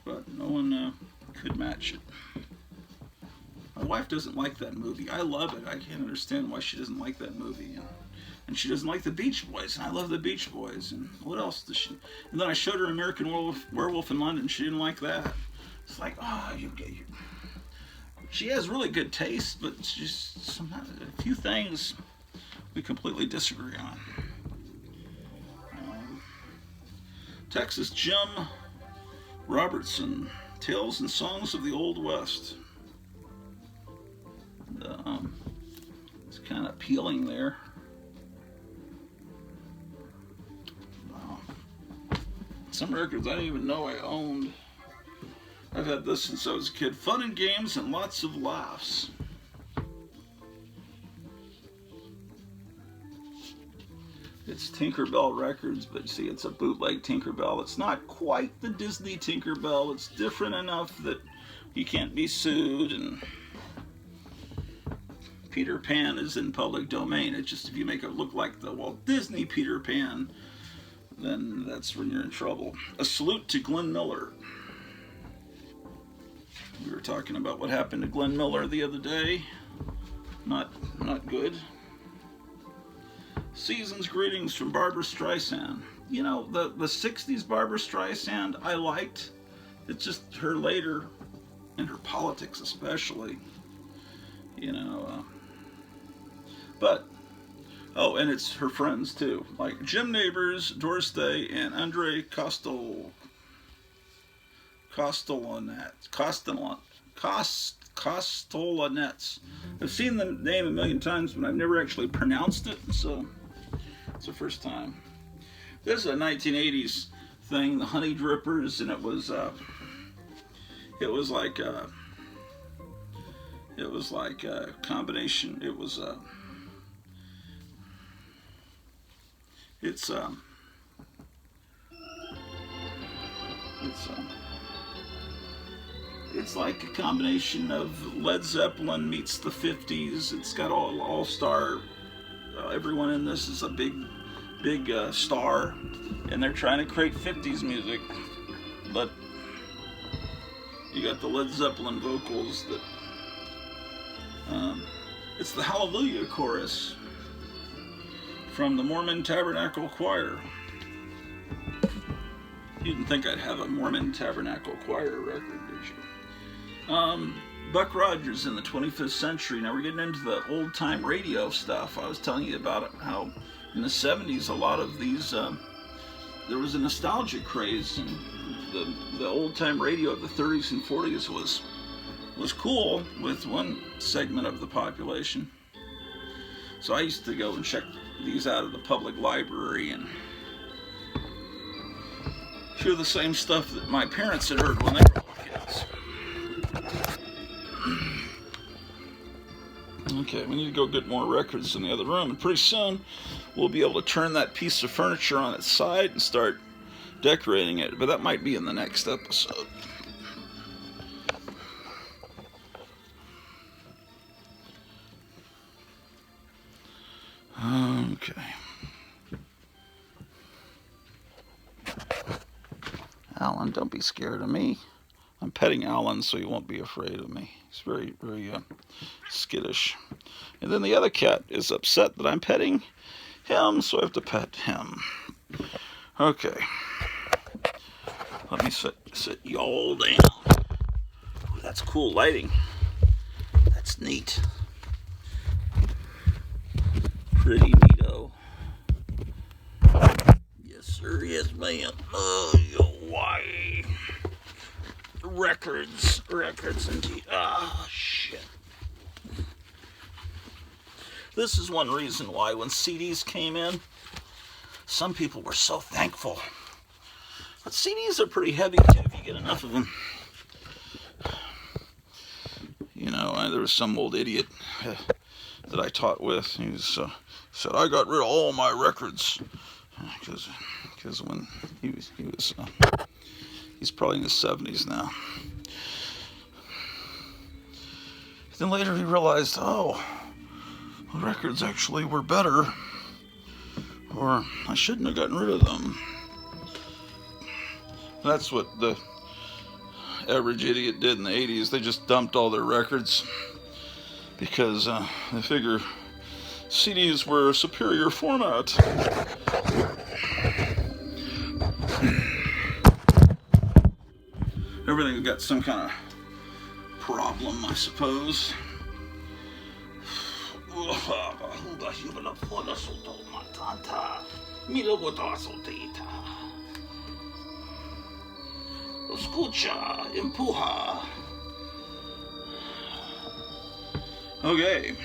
But no one could match it. My wife doesn't like that movie. I love it. I can't understand why she doesn't like that movie. And she doesn't like the Beach Boys, and I love the Beach Boys. And what else does she? And then I showed her American Werewolf in London. She didn't like that. It's like, she has really good taste, but it's just a few things we completely disagree on. Texas Jim Robertson, Tales and Songs of the Old West. It's kind of peeling there. Wow. Some records I didn't even know I owned. I've had this since I was a kid. Fun and games and lots of laughs. It's Tinkerbell Records, but see, it's a bootleg Tinkerbell. It's not quite the Disney Tinkerbell. It's different enough that you can't be sued, and Peter Pan is in public domain. It's just if you make it look like the Walt Disney Peter Pan, then that's when you're in trouble. A salute to Glenn Miller. We were talking about what happened to Glenn Miller the other day. Not good. Season's greetings from Barbra Streisand. The 60s Barbra Streisand I liked. It's just her later, and her politics especially. But, and it's her friends too. Like Jim Nabors, Doris Day, and Andre Castellanets. I've seen the name a million times, but I've never actually pronounced it, so it's the first time. This is a 1980s thing, the Honey Drippers, and it was like a combination. It's like a combination of Led Zeppelin meets the 50s. It's got all-star. Everyone in this is a big big star, and they're trying to create 50s music, but you got the Led Zeppelin vocals that it's the Hallelujah chorus from the Mormon Tabernacle Choir. You didn't think I'd have a Mormon Tabernacle Choir record, did you? Buck Rogers in the 25th century. Now we're getting into the old-time radio stuff. I was telling you about it, how in the 70s a lot of these, there was a nostalgia craze, and the old-time radio of the 30s and 40s was cool with one segment of the population. So I used to go and check these out of the public library and hear the same stuff that my parents had heard when they were little kids. Okay, we need to go get more records in the other room, and pretty soon we'll be able to turn that piece of furniture on its side and start decorating it, but that might be in the next episode. Okay. Alan, don't be scared of me. I'm petting Alan so he won't be afraid of me. He's very, very skittish. And then the other cat is upset that I'm petting him, so I have to pet him. Okay. Let me sit y'all down. Ooh, that's cool lighting. That's neat. Pretty neato. Yes, sir. Yes, ma'am. Oh, why? Records indeed. Ah, shit. This is one reason why when CDs came in, some people were so thankful. But CDs are pretty heavy too if you get enough of them. You know, there was some old idiot that I taught with. He said, I got rid of all my records. Because when he's probably in his 70s now. Then later he realized, oh, the records actually were better, or I shouldn't have gotten rid of them. That's what the average idiot did in the 80s. They just dumped all their records because they figure CDs were a superior format. Everything's got some kind of problem, I suppose. Okay.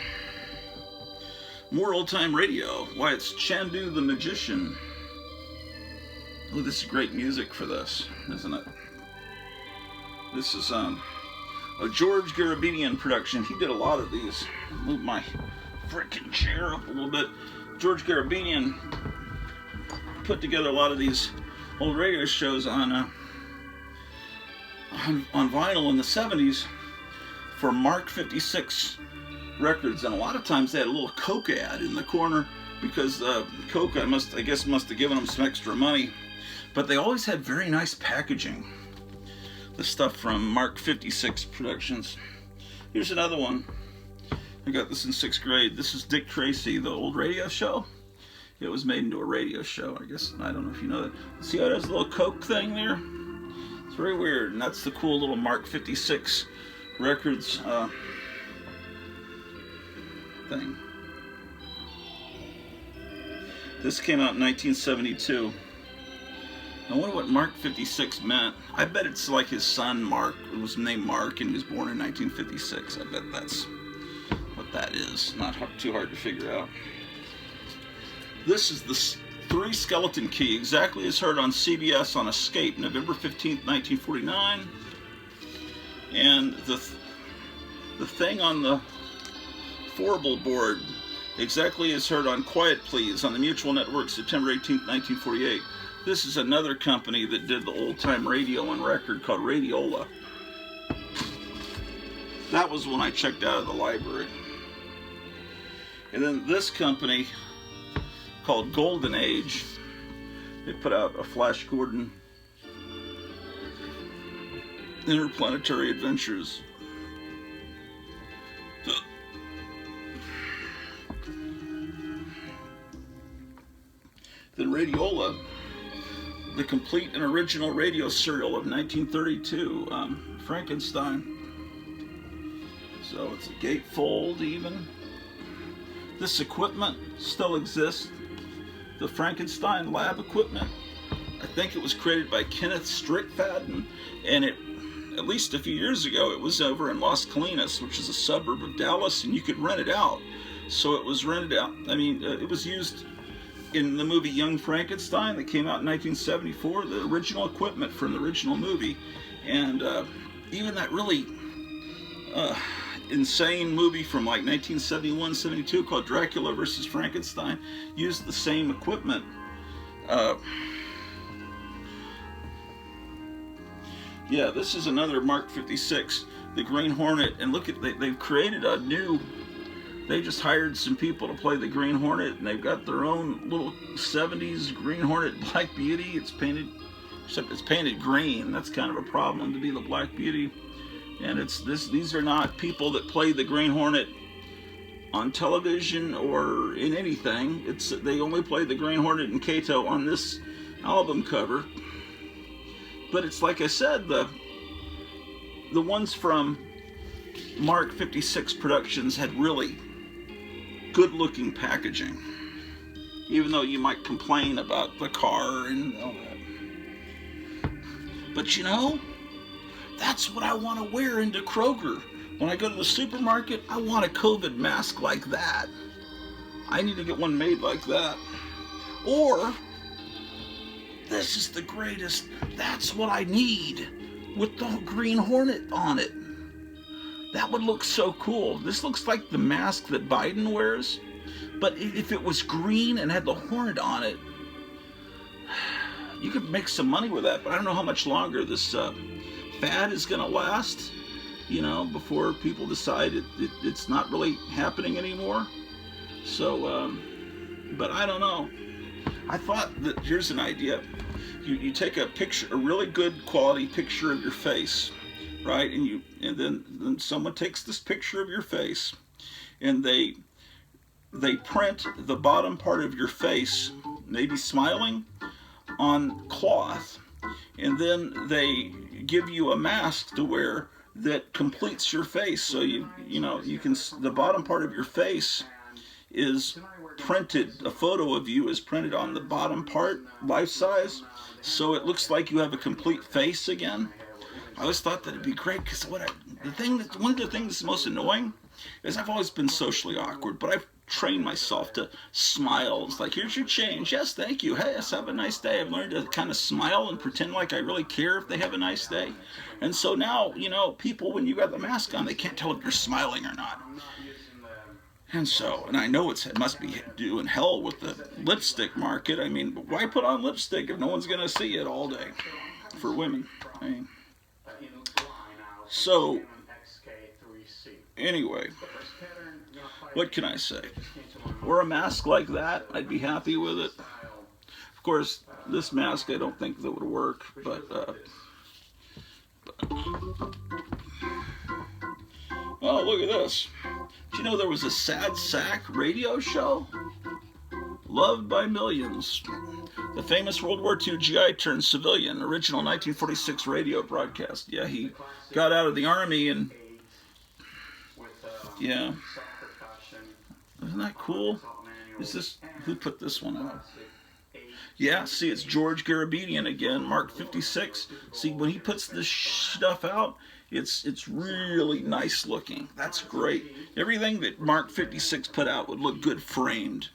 More old-time radio. Why, it's Chandu the Magician. Oh, this is great music for this, isn't it? This is a George Garabedian production. He did a lot of these. Move my freaking chair up a little bit. George Garabedian put together a lot of these old radio shows on vinyl in the 70s for Mark 56 records, and a lot of times they had a little Coke ad in the corner because Coke, I guess, must have given them some extra money. But they always had very nice packaging. The stuff from Mark 56 Productions. Here's another one. I got this in 6th grade. This is Dick Tracy, the old radio show. It was made into a radio show, I guess. I don't know if you know that. See how it has a little Coke thing there? It's very weird. And that's the cool little Mark 56 Records thing. This came out in 1972. I wonder what Mark 56 meant. I bet it's like his son Mark. It was named Mark and he was born in 1956. I bet that's what that is. Not too hard to figure out. This is the 3 Skeleton Key, exactly as heard on CBS on Escape, November 15th, 1949. And the thing on the Forble board, exactly as heard on Quiet Please on the Mutual Network, September 18th, 1948. This is another company that did the old-time radio on record called Radiola. That was when I checked out of the library. And then this company called Golden Age. They put out a Flash Gordon Interplanetary Adventures. Then Radiola, the complete and original radio serial of 1932, Frankenstein. So it's a gatefold even. This equipment still exists. The Frankenstein lab equipment. I think it was created by Kenneth Strickfaden, and it, at least a few years ago, it was over in Las Colinas, which is a suburb of Dallas, and you could rent it out. So it was rented out. I mean, it was used in the movie Young Frankenstein that came out in 1974, the original equipment from the original movie. And even that really insane movie from like 1971, 72 called Dracula versus Frankenstein used the same equipment. Yeah, this is another Mark 56, the Green Hornet, and look at, they've created a new, they just hired some people to play the Green Hornet, and they've got their own little 70s Green Hornet Black Beauty. It's painted, except it's painted green. That's kind of a problem to be the Black Beauty. And it's this, these are not people that play the Green Hornet on television or in anything. It's, they only play the Green Hornet and Kato on this album cover. But it's like I said, the ones from Mark 56 Productions had really good looking packaging, even though you might complain about the car and all that. But you know, that's what I want to wear into Kroger. When I go to the supermarket, I want a COVID mask like that. I need to get one made like that. Or, this is the greatest, that's what I need, with the Green Hornet on it. That would look so cool. This looks like the mask that Biden wears, but if it was green and had the Hornet on it, you could make some money with that. But I don't know how much longer this fad is going to last, you know, before people decide it's not really happening anymore. So, but I don't know. I thought that, here's an idea. You take a picture, a really good quality picture of your face, right? And then someone takes this picture of your face, and they print the bottom part of your face, maybe smiling, on cloth, and then they give you a mask to wear that completes your face. So you know, you can, the bottom part of your face is printed, a photo of you is printed on the bottom part, life size, so it looks like you have a complete face again. I always thought that it'd be great, because one of the things that's most annoying is I've always been socially awkward, but I've trained myself to smile. It's like, here's your change. Yes, thank you. Hey, yes, have a nice day. I've learned to kind of smile and pretend like I really care if they have a nice day. And so now, you know, people, when you got the mask on, they can't tell if you're smiling or not. And so, and I know it must be doing hell with the lipstick market. I mean, why put on lipstick if no one's going to see it all day for women? I mean, so, anyway, what can I say? Wear a mask like that, I'd be happy with it. Of course, this mask I don't think that would work, but oh, look at this. Did you know there was a Sad Sack radio show? Loved by millions. The famous World War II GI turned civilian, original 1946 radio broadcast. Yeah, he got out of the army and, yeah. Isn't that cool? Is this, who put this one out? Yeah, see, it's George Garabedian again, Mark 56. See, when he puts this stuff out, it's really nice looking. That's great. Everything that Mark 56 put out would look good framed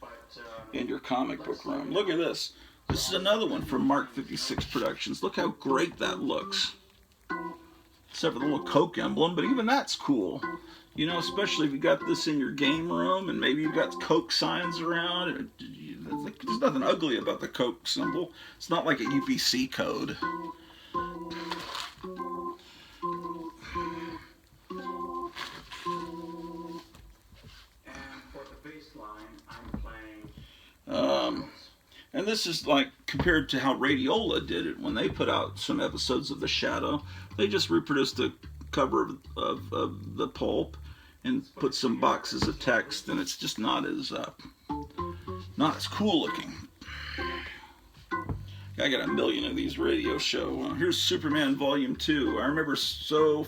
in your comic book room. Look at this. This is another one from Mark 56 Productions. Look how great that looks. Except for the little Coke emblem, but even that's cool. You know, especially if you got this in your game room and maybe you've got Coke signs around. There's nothing ugly about the Coke symbol. It's not like a UPC code. And for the bass line, I'm playing And this is like compared to how Radiola did it when they put out some episodes of The Shadow. They just reproduced a cover of the pulp and put some boxes of text, and it's just not as cool looking. I got a million of these radio show. Here's Superman Volume 2. I remember so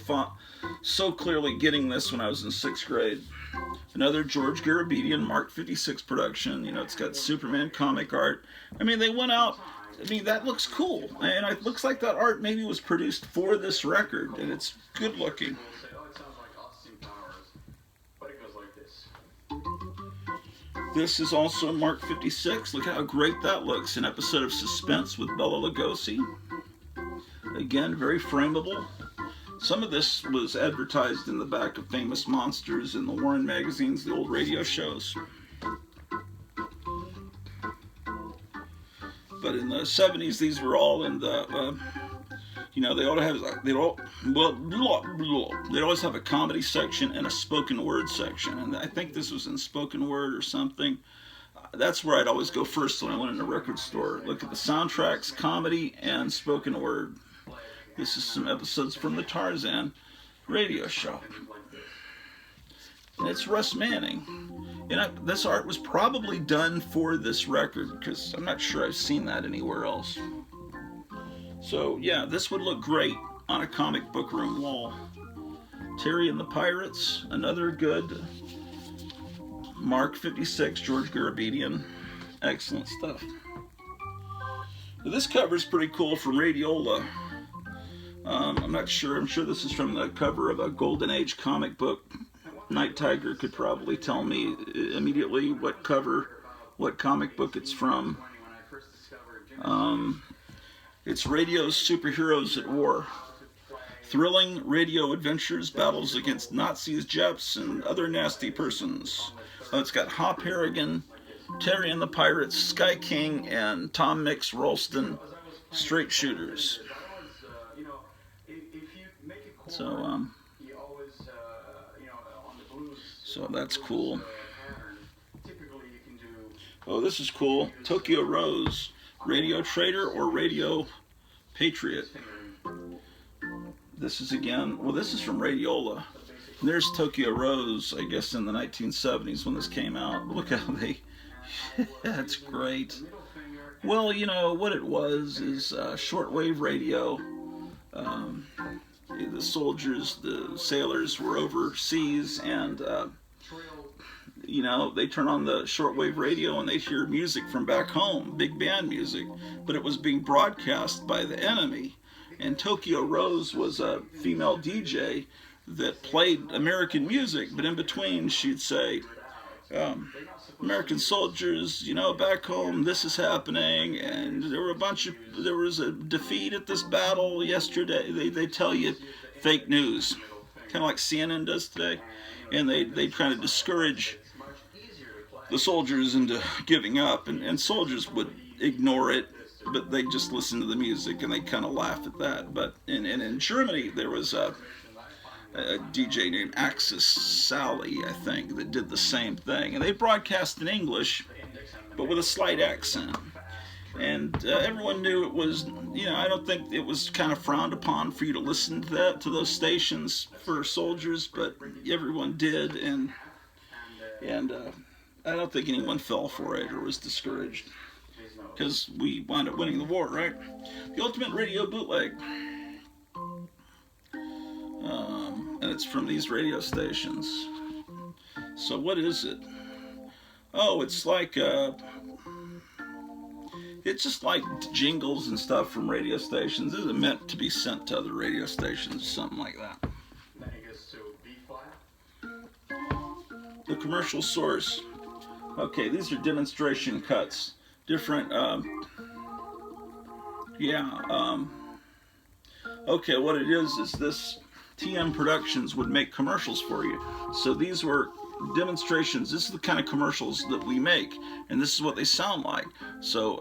clearly getting this when I was in 6th grade. Another George Garabedian Mark 56 production. You know, it's got Superman comic art. I mean, they went out. I mean, that looks cool. And it looks like that art maybe was produced for this record, and it's good looking. This is also Mark 56. Look how great that looks. An episode of Suspense with Bela Lugosi. Again, very frameable. Some of this was advertised in the back of Famous Monsters in the Warren magazines, the old radio shows. But in the 70s, these were all in the, they'd always have a comedy section and a spoken word section. And I think this was in spoken word or something. That's where I'd always go first when I went in a record store. Look at the soundtracks, comedy, and spoken word. This is some episodes from the Tarzan radio show. And it's Russ Manning. And this art was probably done for this record, because I'm not sure I've seen that anywhere else. So yeah, this would look great on a comic book room wall. Terry and the Pirates, another good Mark 56, George Garabedian. Excellent stuff. This cover is pretty cool from Radiola. I'm not sure. I'm sure this is from the cover of a Golden Age comic book. Night Tiger could probably tell me immediately what comic book it's from. It's Radio's Superheroes at War. Thrilling radio adventures, battles against Nazis, Japs, and other nasty persons. It's got Hop Harrigan, Terry and the Pirates, Sky King, and Tom Mix Rolston, straight shooters. So that's cool. Oh, this is cool. Tokyo Rose, Radio Trader or Radio Patriot. This is this is from Radiola. And there's Tokyo Rose, I guess in the 1970s when this came out. Look how that's great. Well, what it was is shortwave radio. The soldiers, the sailors were overseas, and they turn on the shortwave radio and they hear music from back home, big band music, but it was being broadcast by the enemy. And Tokyo Rose was a female DJ that played American music, but in between she'd say, American soldiers, back home, this is happening, and there was a defeat at this battle yesterday. They tell you fake news, kind of like CNN does today, and they try to discourage the soldiers into giving up, and soldiers would ignore it, but they just listen to the music and they kind of laugh at that. But in Germany, there was a DJ named Axis Sally, I think, that did the same thing. And they broadcast in English, but with a slight accent. And everyone knew it was, I don't think it was kind of frowned upon for you to listen to those stations for soldiers, but everyone did. And I don't think anyone fell for it or was discouraged, because we wound up winning the war, right? The Ultimate Radio Bootleg. And it's from these radio stations. So what is it? Oh, it's like it's just like jingles and stuff from radio stations. This is meant to be sent to other radio stations, something like that. Then it goes to B flat. The commercial source. Okay, these are demonstration cuts. Different, okay, what it is this TM Productions would make commercials for you. So these were demonstrations. This is the kind of commercials that we make, and this is what they sound like. So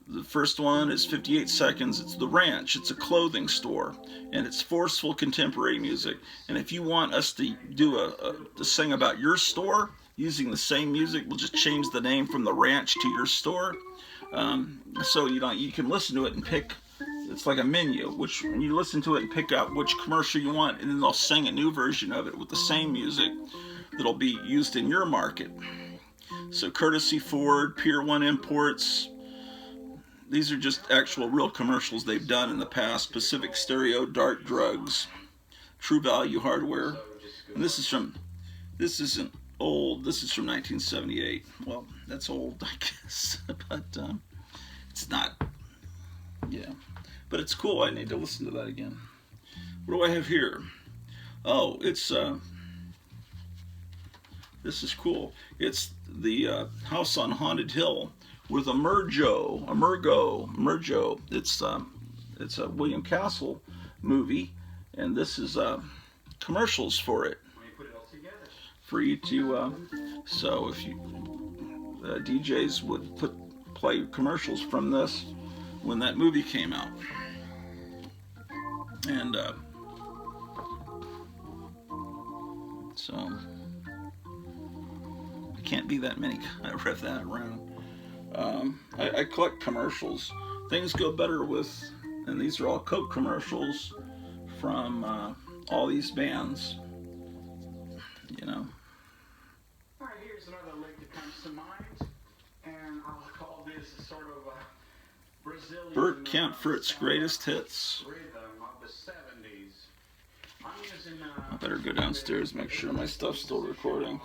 the first one is 58 seconds. It's The Ranch. It's a clothing store, and it's forceful contemporary music. And if you want us to do to sing about your store, using the same music. We'll just change the name from the ranch to your store. So you can listen to it and pick. It's like a menu, which when you listen to it and pick out which commercial you want, and then they'll sing a new version of it with the same music that'll be used in your market. So courtesy Ford, Pier 1 Imports. These are just actual real commercials they've done in the past. Pacific Stereo, Dart Drugs, True Value Hardware. And this isn't old. This is from 1978. Well, that's old, I guess. But it's not. Yeah. But it's cool. I need to listen to that again. What do I have here? Oh, it's this is cool. It's the House on Haunted Hill with Emergo. It's a William Castle movie, and this is commercials for it. For you to so if you DJs would play commercials from this when that movie came out, and so it can't be that many. I read that around. I collect commercials. Things go better with, and these are all Coke commercials from all these bands. You know. All right, here's another lick that comes to mind, and I'll call this a sort of a Brazilian Bert Kaempfert's greatest hits. Rhythm of the 70s. I'm using, I better go downstairs, make sure my stuff's still recording.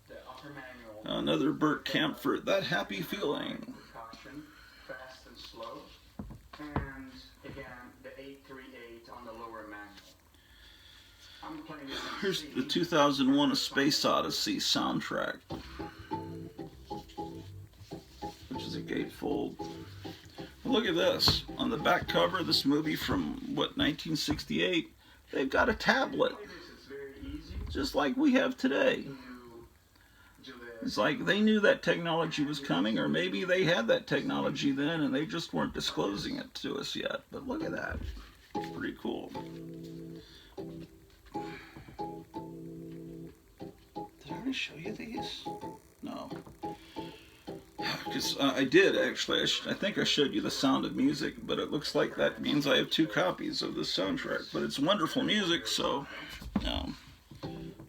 the upper manual. Another Bert Kaempfert, That Happy Feeling. Caution, fast and slow, and again the 838 on the lower manual. I'm playing this in Here's C. the 2001 A Space Odyssey soundtrack, which is a gatefold. Look at this. On the back cover of this movie from, 1968, they've got a tablet, It's very easy just like we have today. to do this. It's like they knew that technology was coming, or maybe they had that technology then and they just weren't disclosing it to us yet. But look at that. It's pretty cool. Did I already show you these? No. Because I did, actually. I think I showed you The Sound of Music, but it looks like that means I have 2 copies of this soundtrack. But it's wonderful music, so no,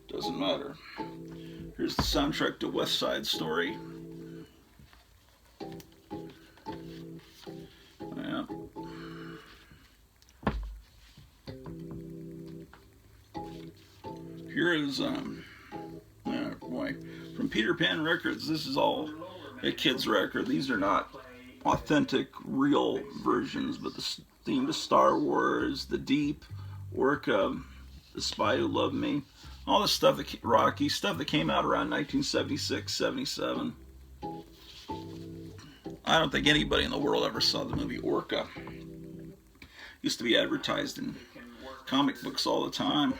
doesn't matter. Here's the soundtrack to West Side Story. Yeah. Here is from Peter Pan Records. This is all a kid's record. These are not authentic, real versions, but the theme to Star Wars, The Deep, Orca, The Spy Who Loved Me, all the stuff that Rocky stuff that came out around 1976, 77. I don't think anybody in the world ever saw the movie Orca. Used to be advertised in comic books all the time.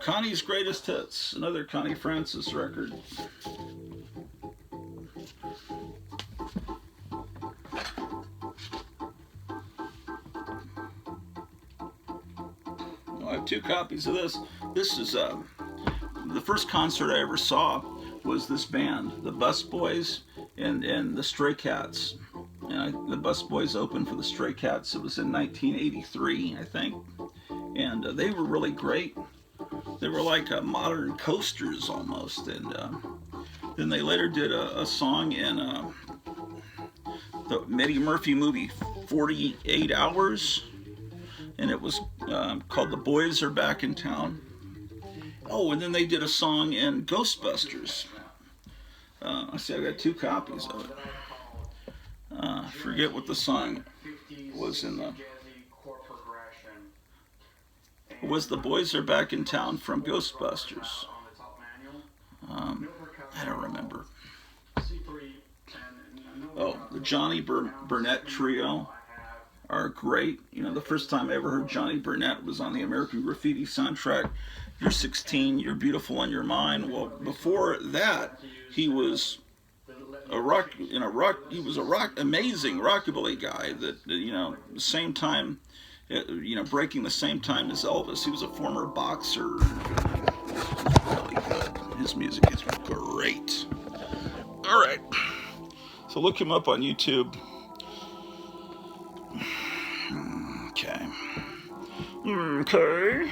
Connie's Greatest Hits, another Connie Francis record. I have 2 copies of this. This is the first concert I ever saw was this band, the Bus Boys and the Stray Cats. And the Bus Boys opened for the Stray Cats. It was in 1983, I think. And they were really great. They were like modern Coasters almost. And then they later did a song in the Eddie Murphy movie 48 Hours. And it was called The Boys Are Back in Town. Oh, and then they did a song in Ghostbusters. I see I got 2 copies of it. I forget what the song was in the... It was The Boys Are Back in Town from Ghostbusters. I don't remember. Oh, the Johnny Burnett Trio are great. You know, the first time I ever heard Johnny Burnett was on the American Graffiti soundtrack. You're 16, You're Beautiful on Your Mind. Well, before that, he was amazing rockabilly guy that, you know, the same time, you know, breaking the same time as Elvis. He was a former boxer. Really good. His music is great. All right. So look him up on YouTube. Okay. Okay.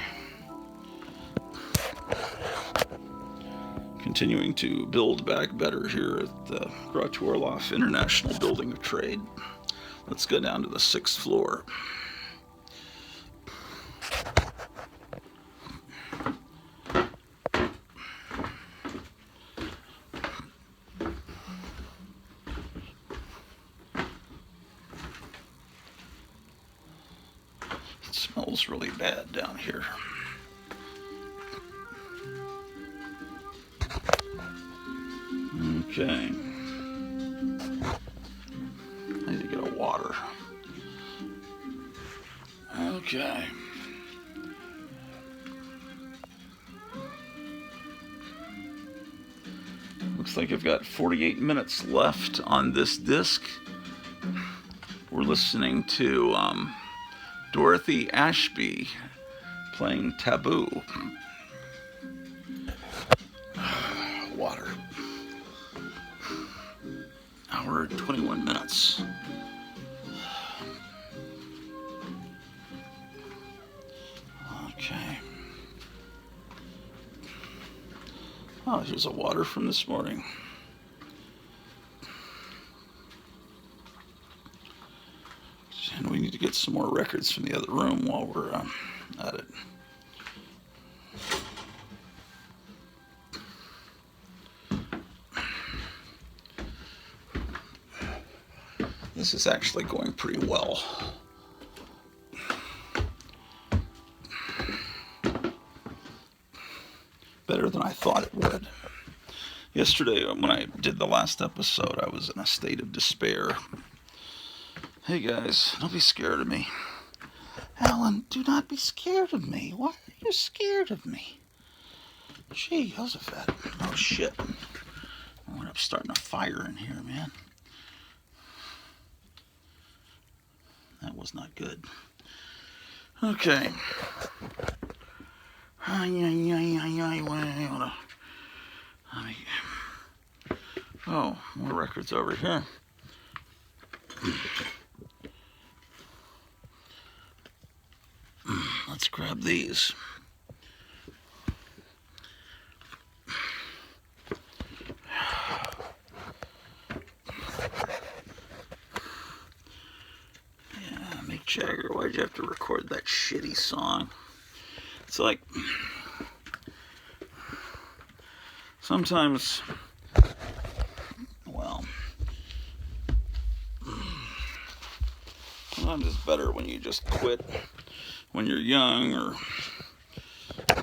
Continuing to build back better here at the Grot Orloff International Building of Trade. Let's go down to the 6th floor. It smells really bad down here. Okay. I need to get a water. Okay. Looks like I've got 48 minutes left on this disc. We're listening to Dorothy Ashby playing Taboo. Water. Hour and 21 minutes. Okay. Oh, here's a water from this morning. And we need to get some more records from the other room while we're at it. This is actually going pretty well. Better than I thought it would. Yesterday, when I did the last episode, I was in a state of despair. Hey guys, don't be scared of me. Alan, do not be scared of me. Why are you scared of me? Gee, Jehoshaphat. Oh shit. I went up starting a fire in here, man. That was not good. Okay. Oh, more records over here. Let's grab these. Yeah, Mick Jagger, why'd you have to record that shitty song? It's like, sometimes, well, sometimes it's better when you just quit when you're young, or,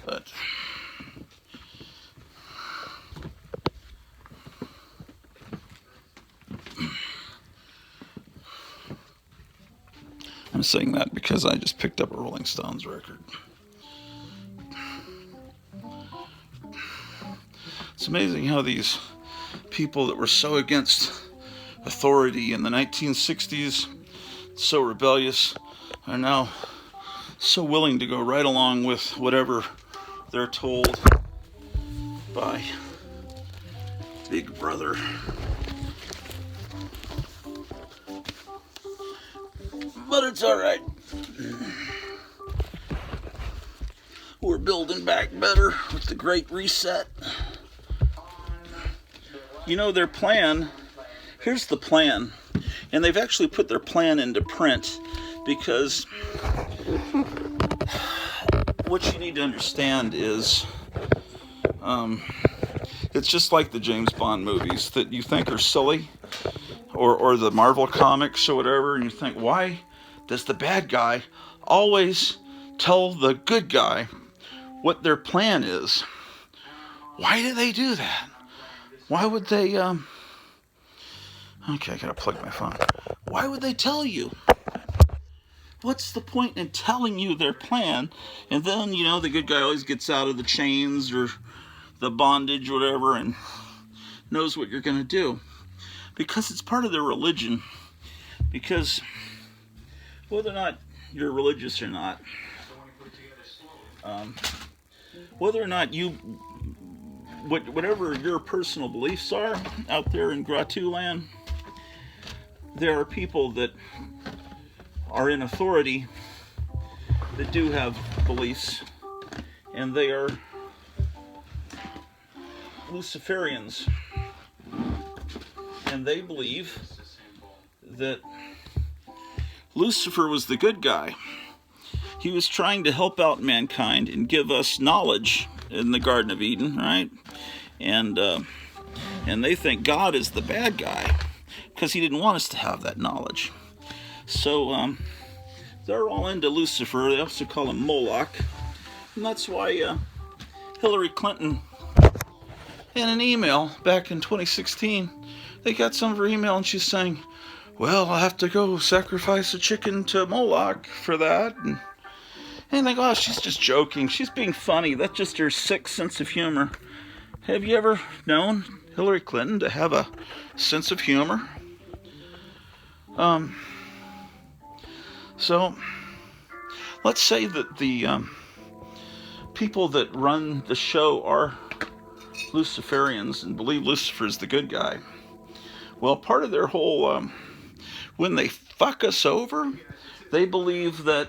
but, I'm saying that because I just picked up a Rolling Stones record. It's amazing how these people that were so against authority in the 1960s, so rebellious, are now so willing to go right along with whatever they're told by Big Brother. But it's all right. We're building back better with the Great Reset. You know, their plan, here's the plan, and they've actually put their plan into print, because what you need to understand is, it's just like the James Bond movies that you think are silly, or the Marvel comics or whatever, and you think, why does the bad guy always tell the good guy what their plan is? Why do they do that? Why would they, okay, I gotta plug my phone. Why would they tell you? What's the point in telling you their plan? And then, you know, the good guy always gets out of the chains or the bondage or whatever and knows what you're gonna do. Because it's part of their religion. Because whether or not you're religious or not, whether or not you whatever your personal beliefs are out there in Gratu land, there are people that are in authority that do have beliefs, and they are Luciferians, and they believe that Lucifer was the good guy. He was trying to help out mankind and give us knowledge in the Garden of Eden, right? And they think God is the bad guy because he didn't want us to have that knowledge. So they're all into Lucifer. They also call him Moloch, and that's why Hillary Clinton, in an email back in 2016, they got some of her email, and she's saying, well, I have to go sacrifice a chicken to Moloch for that. And they go, oh, she's just joking. She's being funny. That's just her sick sense of humor. Have you ever known Hillary Clinton to have a sense of humor? So, let's say that the people that run the show are Luciferians and believe Lucifer's the good guy. Well, part of their whole, when they fuck us over, they believe that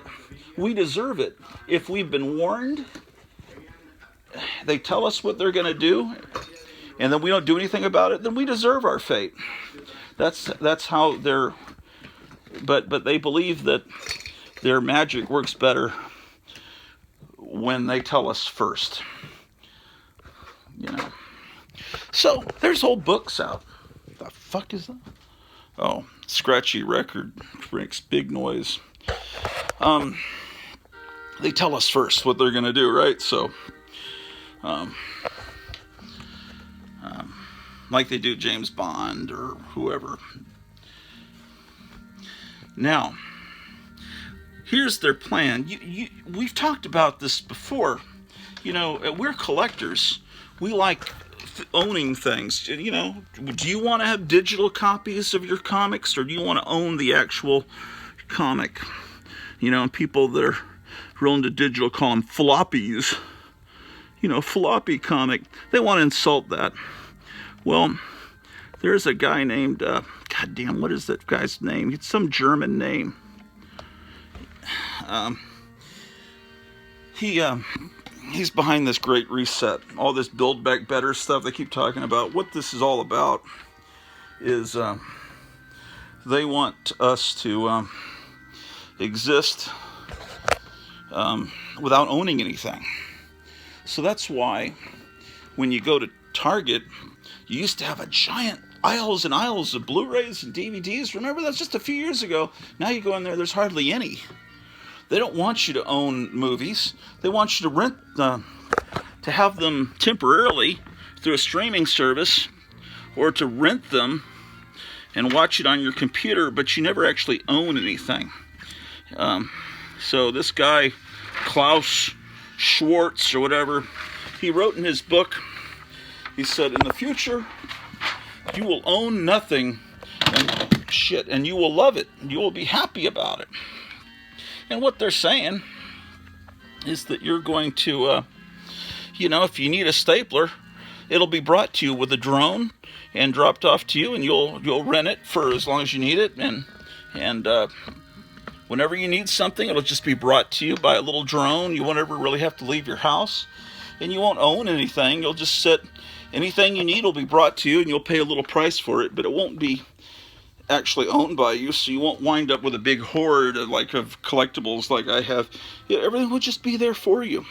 we deserve it. If we've been warned, they tell us what they're going to do, and then we don't do anything about it, then we deserve our fate. That's how they're, but they believe that their magic works better when they tell us first. You know. So, there's whole books out. The fuck is that? Oh, scratchy record makes big noise. They tell us first what they're going to do, right? So, like they do James Bond or whoever. Now, here's their plan. We've talked about this before. You know, we're collectors. We like owning things. You know, do you want to have digital copies of your comics, or do you want to own the actual comic? You know, people that are real into digital call them floppies. You know, floppy comic. They want to insult that. Well, there's a guy named, goddamn, what is that guy's name? It's some German name. He's behind this Great Reset. All this Build Back Better stuff they keep talking about. What this is all about is they want us to exist without owning anything. So that's why when you go to Target, you used to have a giant aisles and aisles of Blu-rays and DVDs. Remember, that's just a few years ago. Now you go in there, there's hardly any. They don't want you to own movies. They want you to rent, to have them temporarily through a streaming service, or to rent them and watch it on your computer, but you never actually own anything. So this guy, Klaus Schwartz or whatever, he wrote in his book, he said, in the future, you will own nothing and you will love it. You will be happy about it. And what they're saying is that you're going to, you know, if you need a stapler, it'll be brought to you with a drone and dropped off to you, and you'll rent it for as long as you need it, and whenever you need something, it'll just be brought to you by a little drone. You won't ever really have to leave your house, and you won't own anything. You'll just sit. Anything you need will be brought to you, and you'll pay a little price for it, but it won't be actually owned by you, so you won't wind up with a big hoard of collectibles like I have. Yeah, everything will just be there for you.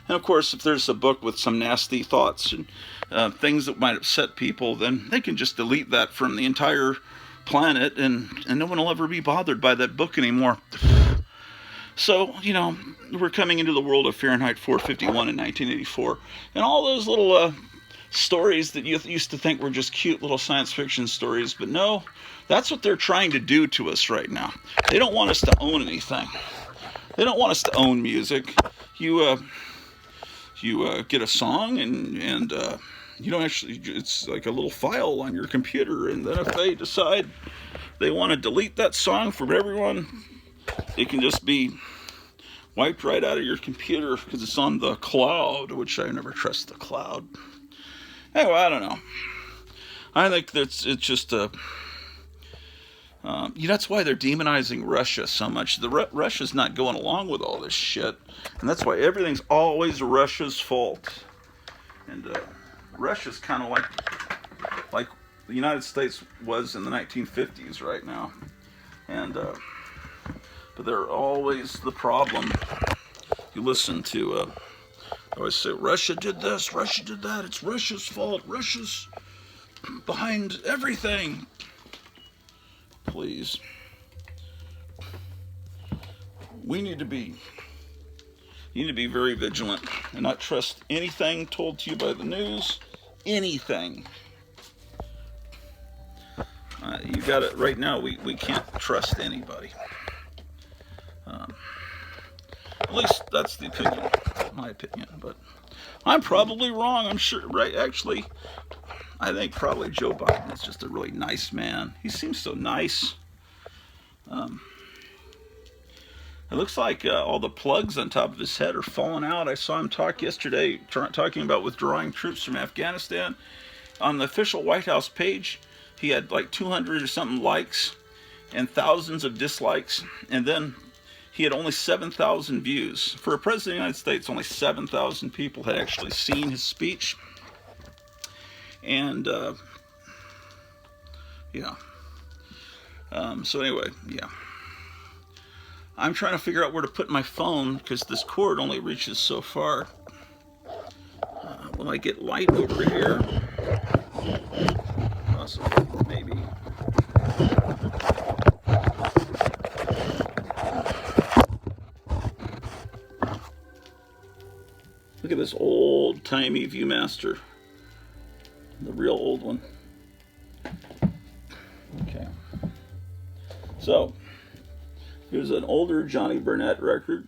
And of course, if there's a book with some nasty thoughts and things that might upset people, then they can just delete that from the entire planet, and no one will ever be bothered by that book anymore. So, you know, we're coming into the world of Fahrenheit 451 in 1984, and all those little stories that you used to think were just cute little science fiction stories, but no, that's what they're trying to do to us right now. They don't want us to own anything. They don't want us to own music. You get a song, and you don't actually, it's like a little file on your computer, and then if they decide they want to delete that song from everyone, it can just be wiped right out of your computer because it's on the cloud, which I never trust the cloud. Anyway, I don't know. I think it's just a. That's why they're demonizing Russia so much. Russia's not going along with all this shit, and that's why everything's always Russia's fault. And Russia's kind of like the United States was in the 1950s right now, and but they're always the problem. You listen to, I always say, Russia did this, Russia did that. It's Russia's fault. Russia's behind everything. Please. You need to be very vigilant and not trust anything told to you by the news. Anything. You got it right now. We can't trust anybody. At least that's the opinion, my opinion. But I'm probably wrong. I'm sure. Right? Actually, I think probably Joe Biden is just a really nice man. He seems so nice. It looks like all the plugs on top of his head are falling out. I saw him talk yesterday, talking about withdrawing troops from Afghanistan. On the official White House page, he had like 200 or something likes and thousands of dislikes. And then he had only 7,000 views. For a president of the United States, only 7,000 people had actually seen his speech. And, yeah. So anyway, yeah. I'm trying to figure out where to put my phone because this cord only reaches so far. Will I get light over here? Possibly, maybe. Look at this old-timey Viewmaster. The real old one. Okay. So, here's an older Johnny Burnett record.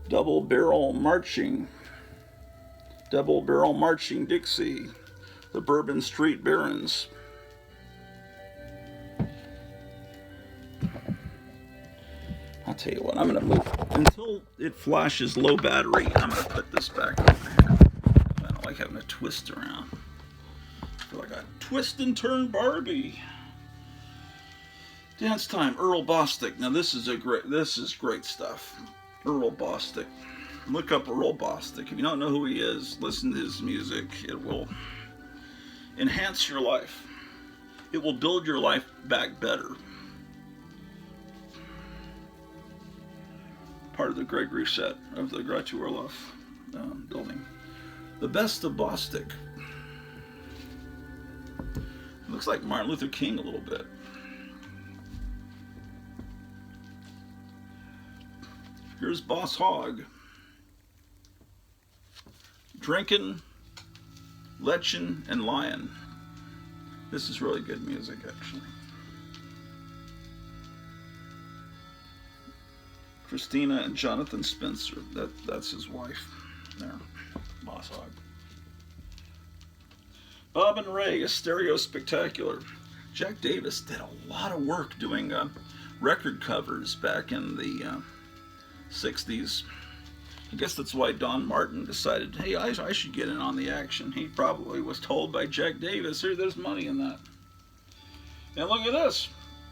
Double Barrel Marching Dixie, the Bourbon Street Barons. I'll tell you what, I'm going to move until it flashes low battery. I'm going to put this back over here. I don't like having to twist around. I feel like a twist and turn Barbie. Dance Time, Earl Bostic. Now this is great stuff. Earl Bostic. Look up Earl Bostic. If you don't know who he is, listen to his music. It will enhance your life. It will build your life back better. Part of the Great Reset of the Groucho Orloff building. The Best of Bostic. Looks like Martin Luther King a little bit. Here's Boss Hogg. Drinking, Lechen, and Lion. This is really good music, actually. Christina and Jonathan Spencer. That's his wife. There. Boss Hogg. Bob and Ray, a stereo spectacular. Jack Davis did a lot of work doing record covers back in the 60s. I guess that's why Don Martin decided, hey, I should get in on the action. He probably was told by Jack Davis, here, there's money in that. And look at this.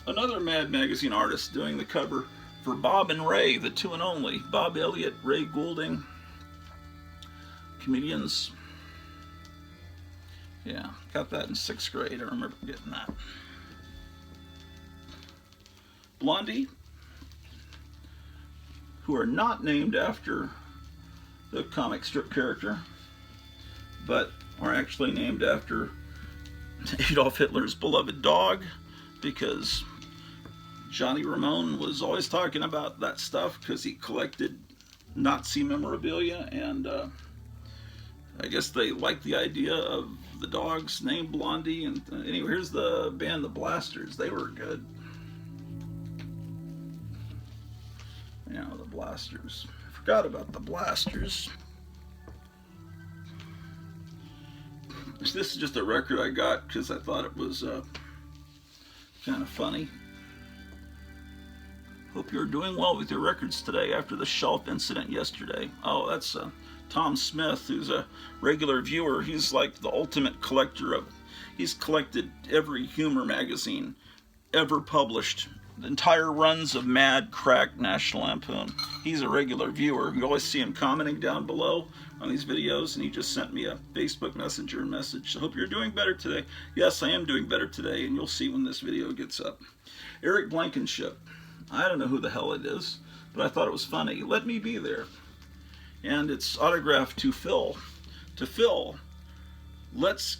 Another Mad Magazine artist doing the cover for Bob and Ray, the two and only. Bob Elliott, Ray Goulding. Comedians. Yeah, got that in 6th grade. I remember getting that. Blondie, who are not named after the comic strip character, but are actually named after Adolf Hitler's beloved dog, because Johnny Ramone was always talking about that stuff because he collected Nazi memorabilia, and I guess they liked the idea of the dog's name Blondie. And anyway, here's the band The Blasters. They were good. You know, the Blasters. I forgot about the Blasters. This is just a record I got because I thought it was kind of funny. Hope you're doing well with your records today after the shelf incident yesterday. Oh, that's Tom Smith, who's a regular viewer. He's like the ultimate collector of... He's collected every humor magazine ever published. The entire runs of Mad, Crack, National Lampoon. He's a regular viewer. You always see him commenting down below on these videos, and he just sent me a Facebook Messenger message. I hope you're doing better today. Yes, I am doing better today, and you'll see when this video gets up. Eric Blankenship. I don't know who the hell it is, but I thought it was funny. Let me be there. And it's autographed to Phil. To Phil, let's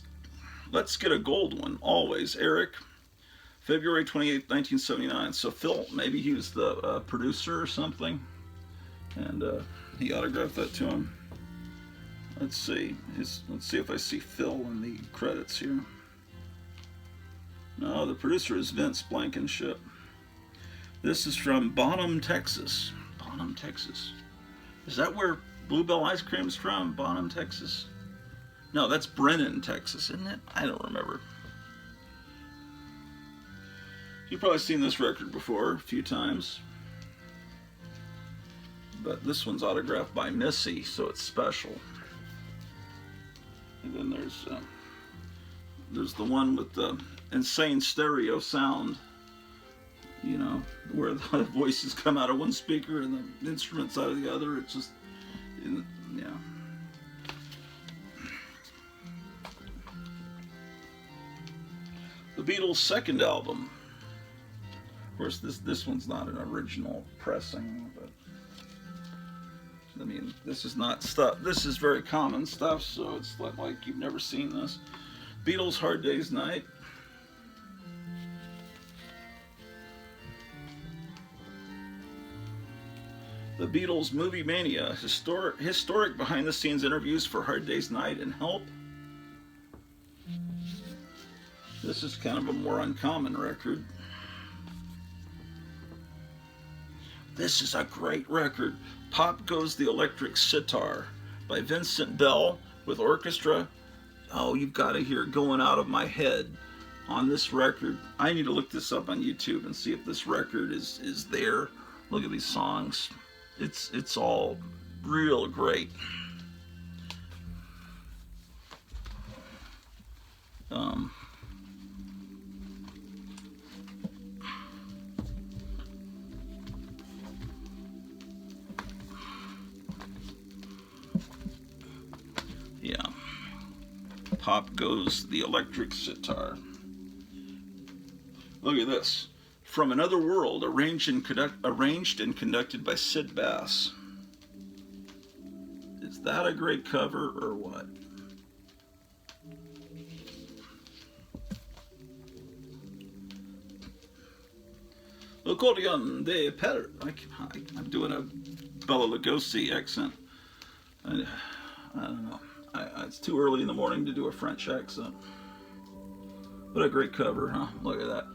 get a gold one, always. Eric, February 28, 1979. So Phil, maybe he was the producer or something, and he autographed that to him. Let's see. Let's see if I see Phil in the credits here. No, the producer is Vince Blankenship. This is from Bonham, Texas. Bonham, Texas. Is that where Bluebell Ice Cream's from? Bonham, Texas? No, that's Brennan, Texas, isn't it? I don't remember. You've probably seen this record before a few times. But this one's autographed by Missy, so it's special. And then there's the one with the insane stereo sound. You know, where the voices come out of one speaker and the instruments out of the other. It's just, yeah. The Beatles' second album. Of course, this one's not an original pressing, but I mean, this is not stuff. This is very common stuff, so it's like you've never seen this. Beatles' Hard Day's Night. The Beatles Movie Mania, historic behind-the-scenes interviews for Hard Day's Night and Help. This is kind of a more uncommon record. This is a great record. Pop Goes the Electric Sitar by Vincent Bell with orchestra. Oh, you've got to hear Going Out of My Head on this record. I need to look this up on YouTube and see if this record is there. Look at these songs. It's all real great. Yeah. Pop Goes the Electric Sitar. Look at this. From Another World, arranged and conducted by Sid Bass. Is that a great cover or what? Accordion de Per. I'm doing a Bela Lugosi accent. I don't know. It's too early in the morning to do a French accent. What a great cover, huh? Look at that.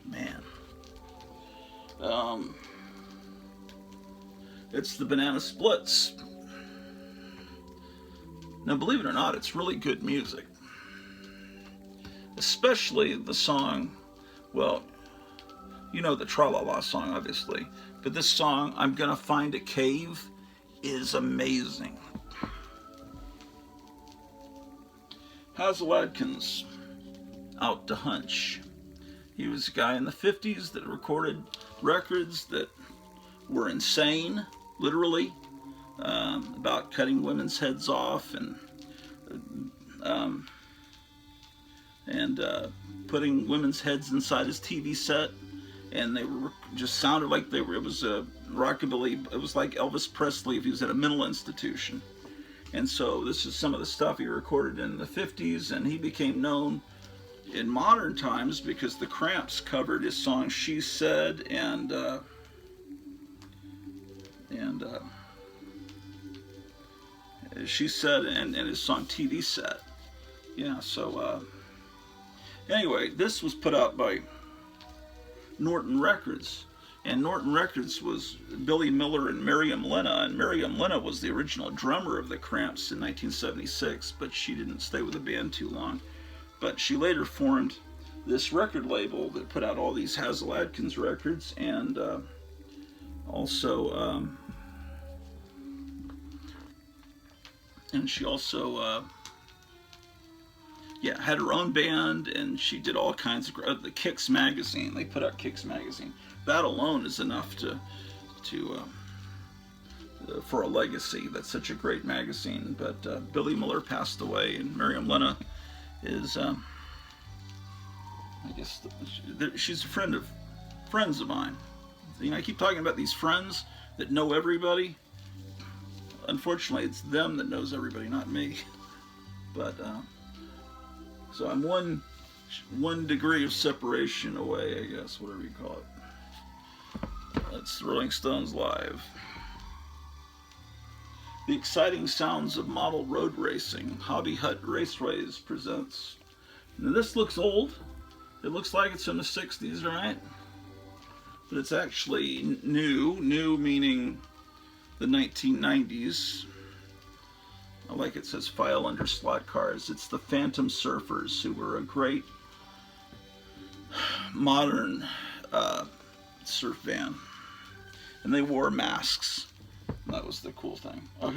Man. It's the Banana Splits. Now, believe it or not, it's really good music. Especially the song, well, you know the Tra-La-La song, obviously. But this song, I'm Gonna Find a Cave, is amazing. Hazel Adkins, Out to Hunch. He was a guy in the 50s that recorded records that were insane, literally, about cutting women's heads off and putting women's heads inside his TV set, and they were just sounded like they were. It was a rockabilly. It was like Elvis Presley if he was at a mental institution. And so this is some of the stuff he recorded in the 50s, and he became known in modern times because the Cramps covered his song "She Said" and "She Said" and his song "TV Set." Yeah. So anyway, this was put out by Norton Records, And Norton Records was Billy Miller and Miriam Lena, and Miriam Lena was the original drummer of the Cramps in 1976, but she didn't stay with the band too long. But she later formed this record label that put out all these Hazel Adkins records, and she also had her own band, and she did all kinds of the Kicks magazine. They put out Kicks magazine. That alone is enough to for a legacy. That's such a great magazine. But Billy Miller passed away, and Miriam Lena is, I guess, she's a friends of mine. You know, I keep talking about these friends that know everybody. Unfortunately, it's them that knows everybody, not me. But so I'm one degree of separation away, I guess, whatever you call it. That's Rolling Stones Live. The exciting sounds of model road racing. Hobby Hut Raceways presents. Now this looks old. It looks like it's in the 60s, right? But it's actually new. New meaning the 1990s. I like it says file under slot cars. It's the Phantom Surfers, who were a great modern surf band. And they wore masks. That was the cool thing. Oh,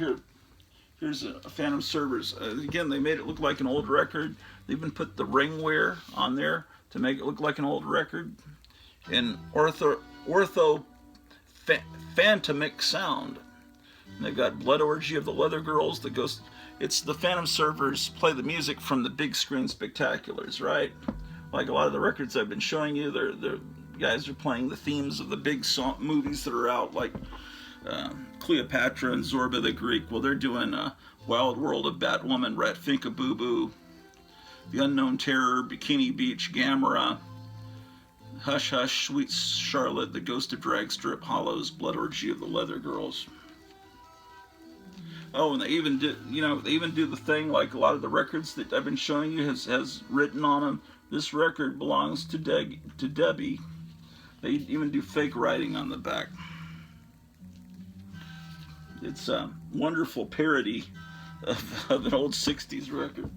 here's a Phantom Surfers. Again, they made it look like an old record. They even put the ring wear on there to make it look like an old record. And phantomic sound. And they've got Blood Orgy of the Leather Girls, the Ghost. It's the Phantom Surfers play the music from the big screen spectaculars, right? Like a lot of the records I've been showing you, they're guys are playing the themes of the big movies that are out, like Cleopatra and Zorba the Greek. Well, they're doing Wild World of Batwoman, Ratfinka Boo Boo, The Unknown Terror, Bikini Beach, Gamera, Hush Hush, Sweet Charlotte, The Ghost of Drag Strip Hollows, Blood Orgy of the Leather Girls. Oh, and they even do, the thing like a lot of the records that I've been showing you has written on them. This record belongs to Debbie. They even do fake writing on the back. It's a wonderful parody of an old 60s record.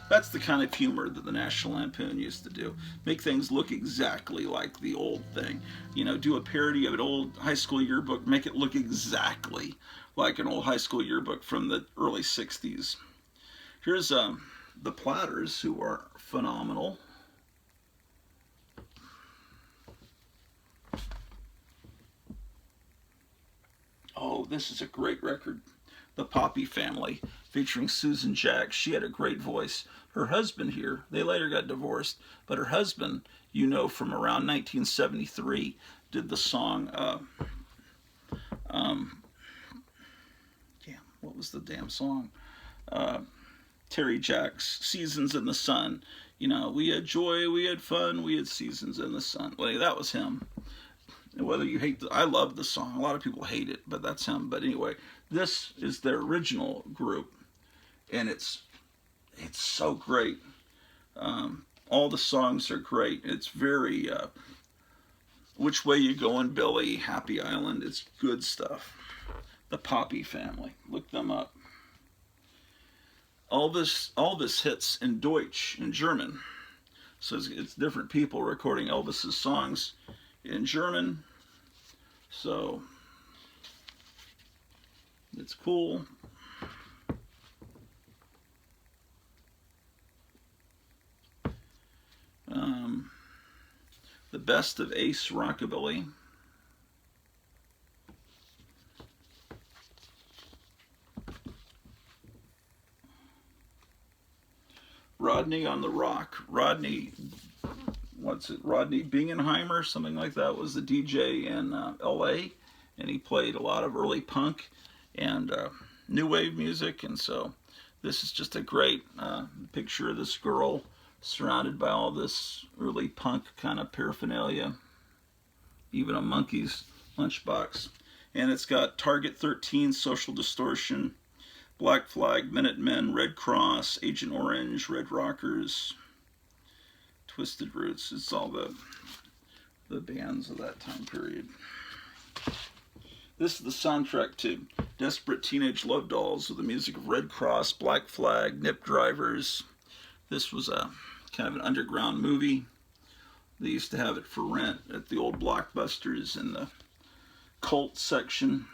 That's the kind of humor that the National Lampoon used to do. Make things look exactly like the old thing. You know, do a parody of an old high school yearbook, make it look exactly like an old high school yearbook from the early 60s. Here's the Platters, who are phenomenal. Oh, this is a great record. The Poppy Family, featuring Susan Jacks. She had a great voice. Her husband here, they later got divorced, but her husband, you know, from around 1973, did the song, what was the damn song? Terry Jacks, Seasons in the Sun. You know, we had joy, we had fun, we had seasons in the sun. Well, that was him. And whether you hate I love the song. A lot of people hate it, but that's him. But anyway, this is their original group, and it's so great. All the songs are great. It's very Which Way You Going, Billy, Happy Island. It's good stuff. The Poppy Family. Look them up. Elvis hits in Deutsch, in German. So it's different people recording Elvis's songs in German. So it's cool. The Best of Ace Rockabilly. Rodney on the Rock. Rodney Bingenheimer, something like that, was the DJ in LA, and he played a lot of early punk and new wave music. And so this is just a great picture of this girl surrounded by all this early punk kind of paraphernalia, even a monkey's lunchbox. And it's got Target 13, Social Distortion, Black Flag, Minutemen, Red Cross, Agent Orange, Red Rockers, Twisted Roots. It's all the the bands of that time period. This is the soundtrack to Desperate Teenage Love Dolls with the music of Red Cross, Black Flag, Nip Drivers. This was a kind of an underground movie. They used to have it for rent at the old Blockbusters in the cult section.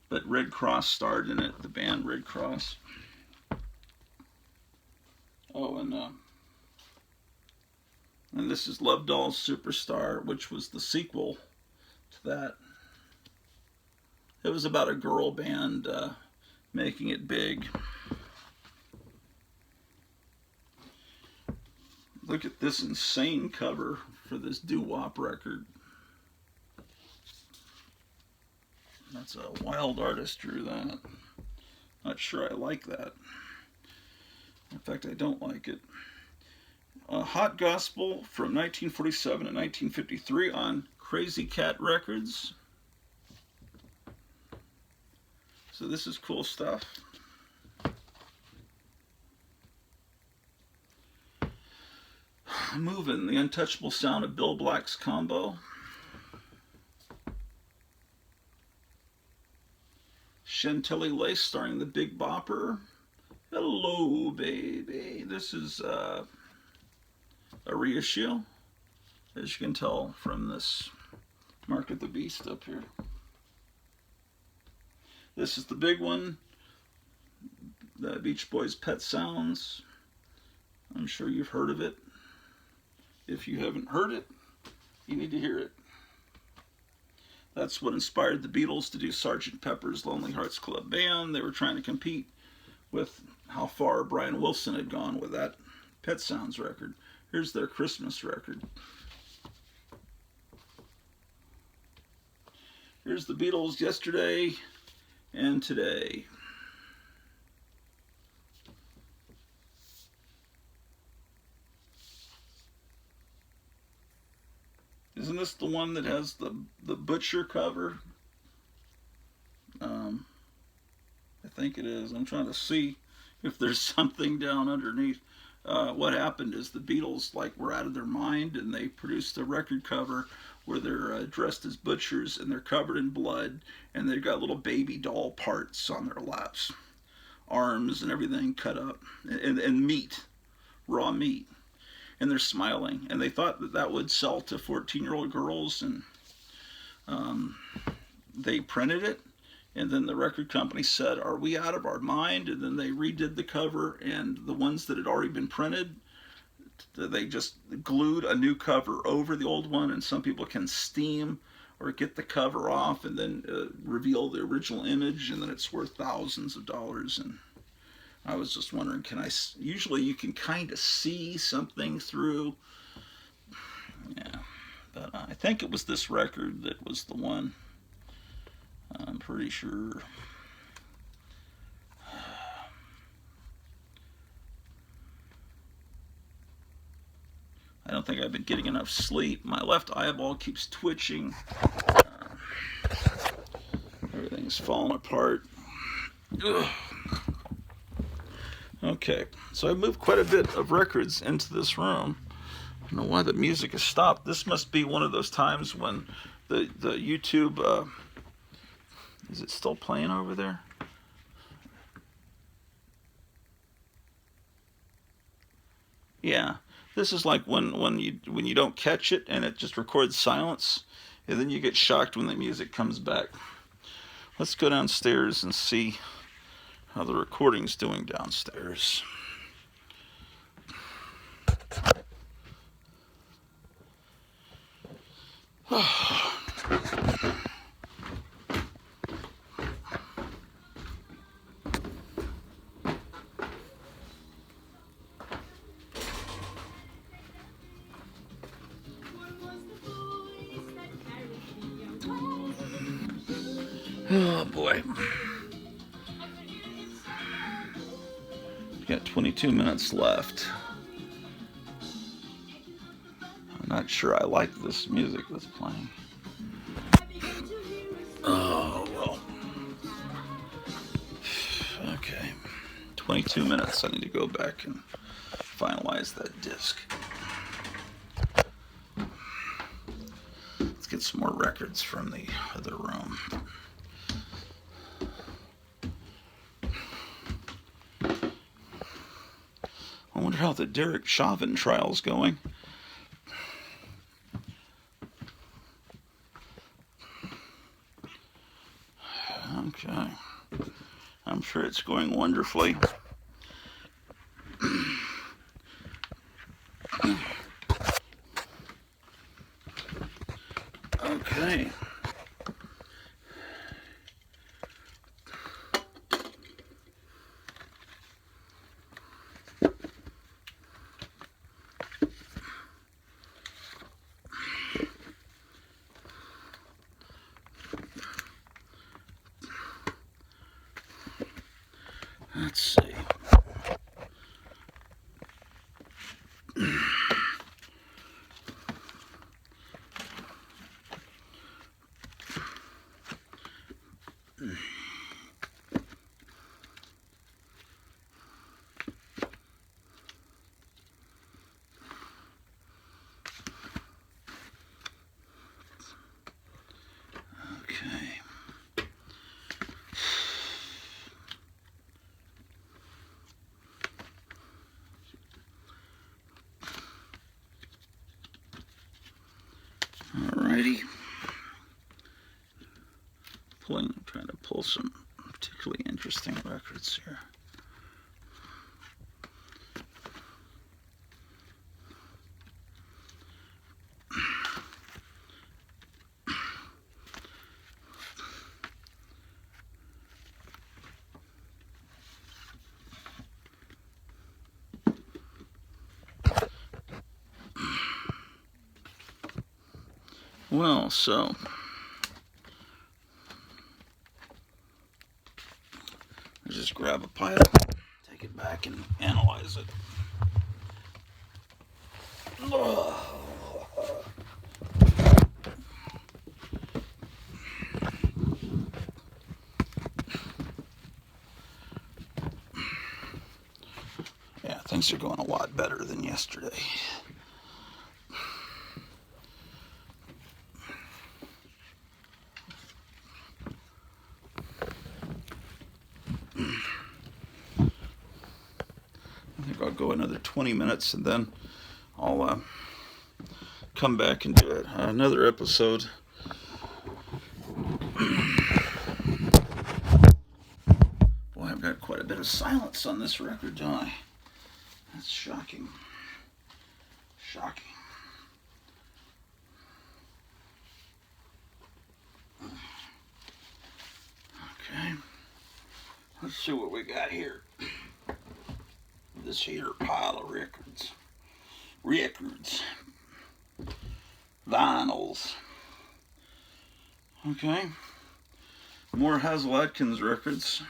But Red Cross starred in it, the band Red Cross. Oh, and this is Love Dolls Superstar, which was the sequel to that. It was about a girl band making it big. Look at this insane cover for this doo-wop record. That's a wild artist drew that. Not sure I like that. In fact, I don't like it. Hot Gospel from 1947 and 1953 on Crazy Cat Records. So this is cool stuff. Moving, the untouchable sound of Bill Black's Combo. Chantilly Lace starring the Big Bopper. Hello, baby. This is a reissue, as you can tell from this Mark of the Beast up here. This is the big one, the Beach Boys' Pet Sounds. I'm sure you've heard of it. If you haven't heard it, you need to hear it. That's what inspired the Beatles to do Sgt. Pepper's Lonely Hearts Club Band. They were trying to compete with how far Brian Wilson had gone with that Pet Sounds record. Here's their Christmas record. Here's the Beatles yesterday and today. Isn't this the one that has the Butcher cover? I think it is. I'm trying to see if there's something down underneath. What happened is the Beatles were out of their mind, and they produced a record cover where they're dressed as butchers and they're covered in blood, and they've got little baby doll parts on their laps, arms and everything cut up, and meat, raw meat. And they're smiling, and they thought that that would sell to 14-year-old girls, and they printed it, and then the record company said, "Are we out of our mind?" And then they redid the cover, and the ones that had already been printed, they just glued a new cover over the old one, and some people can steam or get the cover off and then reveal the original image, and then it's worth thousands of dollars. And I was just wondering, usually you can kind of see something through. Yeah, but I think it was this record that was the one. I'm pretty sure. I don't think I've been getting enough sleep. My left eyeball keeps twitching. Everything's falling apart. Ugh. Okay, so I moved quite a bit of records into this room. I don't know why the music has stopped. This must be one of those times when the YouTube, is it still playing over there? Yeah, this is like when you don't catch it and it just records silence, and then you get shocked when the music comes back. Let's go downstairs and see how the recording's doing downstairs. Oh boy. Got 22 minutes left. I'm not sure I like this music that's playing. Oh, well. Okay. 22 minutes. I need to go back and finalize that disc. some more records from the other room. I wonder how the Derek Chauvin trial's going. Okay. I'm sure it's going wonderfully. Okay. Let's see. Okay. Alrighty. Trying to pull some particularly interesting records here. Well, so let's just grab a pile, take it back and analyze it. Yeah, things are going a lot better than yesterday. I think I'll go another 20 minutes and then I'll come back and do another episode. Boy, I've got quite a bit of silence on this record, don't I? That's shocking. Shocking. Okay. Let's see what we got here. This here pile of records. Vinyls. Okay. More Hazel Adkins records.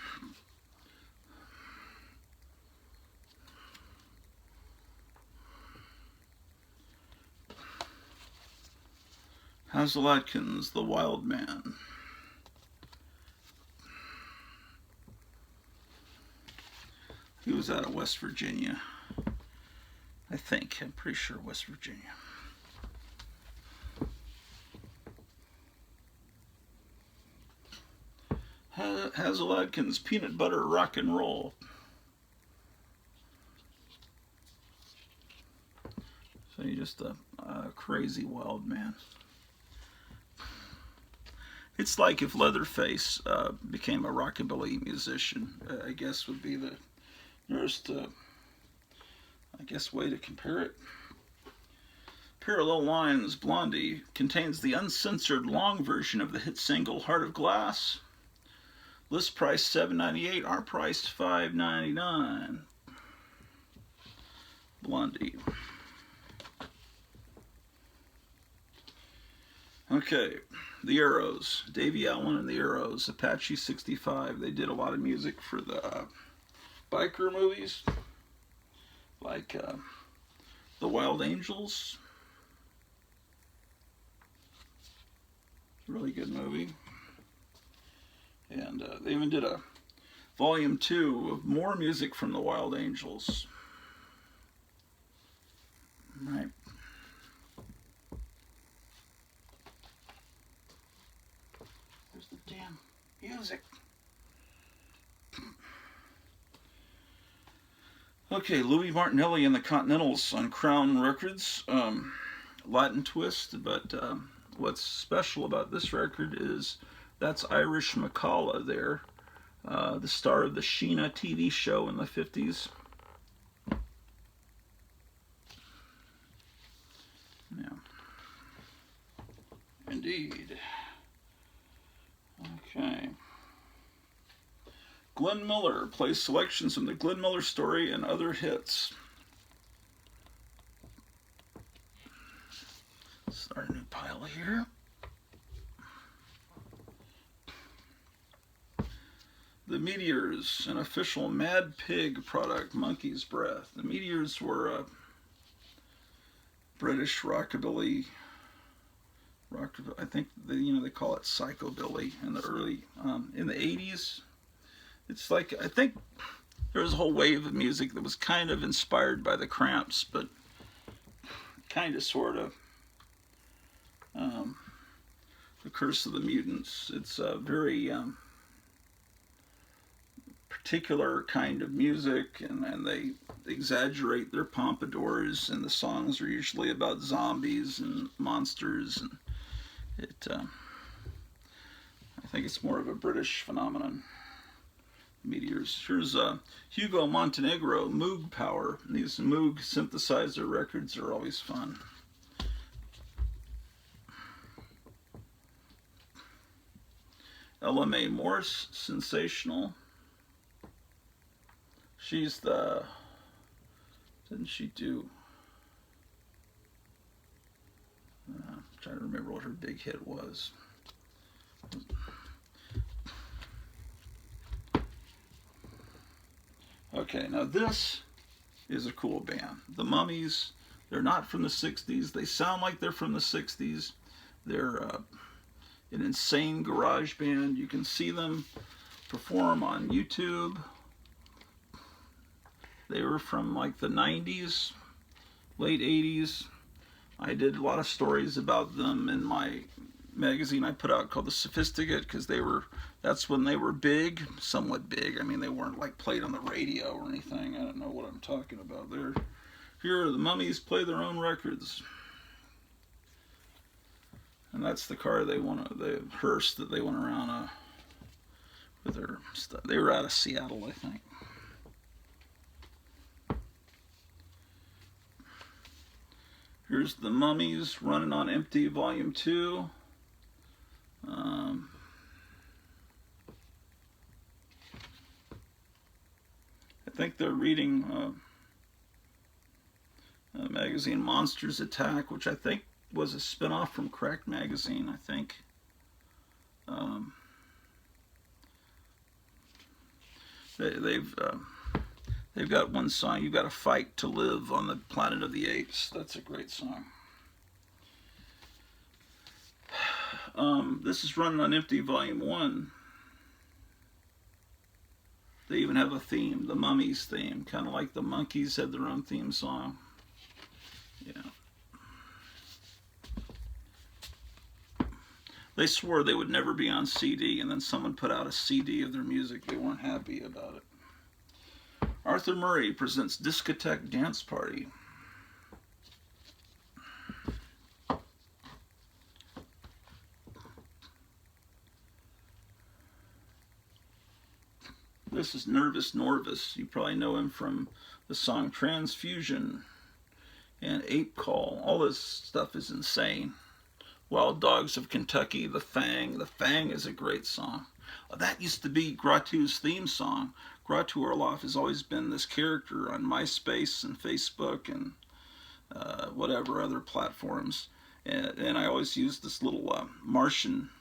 Hazel Adkins, The Wild Man. He was out of West Virginia. I think. I'm pretty sure West Virginia. Hazel Adkins, Peanut Butter Rock and Roll. So you're just a crazy wild man. It's like if Leatherface became a rockabilly musician, I guess would be the nearest, way to compare it. Parallel Lines, Blondie, contains the uncensored long version of the hit single Heart of Glass. List price $7.98, our price $5.99. Blondie. Okay, the Arrows, Davey Allen and the Arrows, Apache 65. They did a lot of music for the biker movies, like The Wild Angels. Really good movie. And they even did a volume 2 of more music from The Wild Angels. Right. music. Okay, Louis Martinelli and the Continentals on Crown Records, Latin twist, but what's special about this record is that's Irish McCalla there, the star of the Sheena TV show in the 50s. Yeah. Indeed. Okay. Glenn Miller plays selections from the Glenn Miller Story and other hits. Start a new pile here. The Meteors, an official Mad Pig product, Monkey's Breath. The Meteors were a British rockabilly. I think they call it psychobilly in the early in the 80s. It's like, I think there was a whole wave of music that was kind of inspired by the Cramps, but kind of sort of the Curse of the Mutants. It's a very particular kind of music, and they exaggerate their pompadours, and the songs are usually about zombies and monsters, and I think it's more of a British phenomenon. Meteors. Here's Hugo Montenegro, Moog Power. These Moog synthesizer records are always fun. Ella Mae Morse, Sensational. She's the... Didn't she do... I'm trying to remember what her big hit was. Okay, now this is a cool band. The Mummies, they're not from the 60s. They sound like they're from the 60s. They're an insane garage band. You can see them perform on YouTube. They were from like the 90s, late 80s. I did a lot of stories about them in my magazine I put out called The Sophisticate, because that's when they were big, somewhat big. I mean, they weren't like played on the radio or anything. I don't know what I'm talking about there. Here, the Mummies play their own records. And that's the car the hearse that they went around with their stuff. They were out of Seattle, I think. Here's the Mummies, Running on Empty, Volume 2. I think they're reading a magazine, Monsters Attack, which I think was a spin-off from Cracked Magazine, I think. They've got one song, You've Got to Fight to Live on the Planet of the Apes. That's a great song. This is Running on Empty, Volume 1. They even have a theme, the Mummies theme, kind of like the Monkees had their own theme song. Yeah. They swore they would never be on CD, and then someone put out a CD of their music. They weren't happy about it. Arthur Murray presents Discotheque Dance Party. This is Nervous Norvis. You probably know him from the song Transfusion and Ape Call. All this stuff is insane. Wild Dogs of Kentucky, The Fang. The Fang is a great song. That used to be Gratu's theme song. Gratu Orloff has always been this character on MySpace and Facebook and whatever other platforms. And I always used this little Martian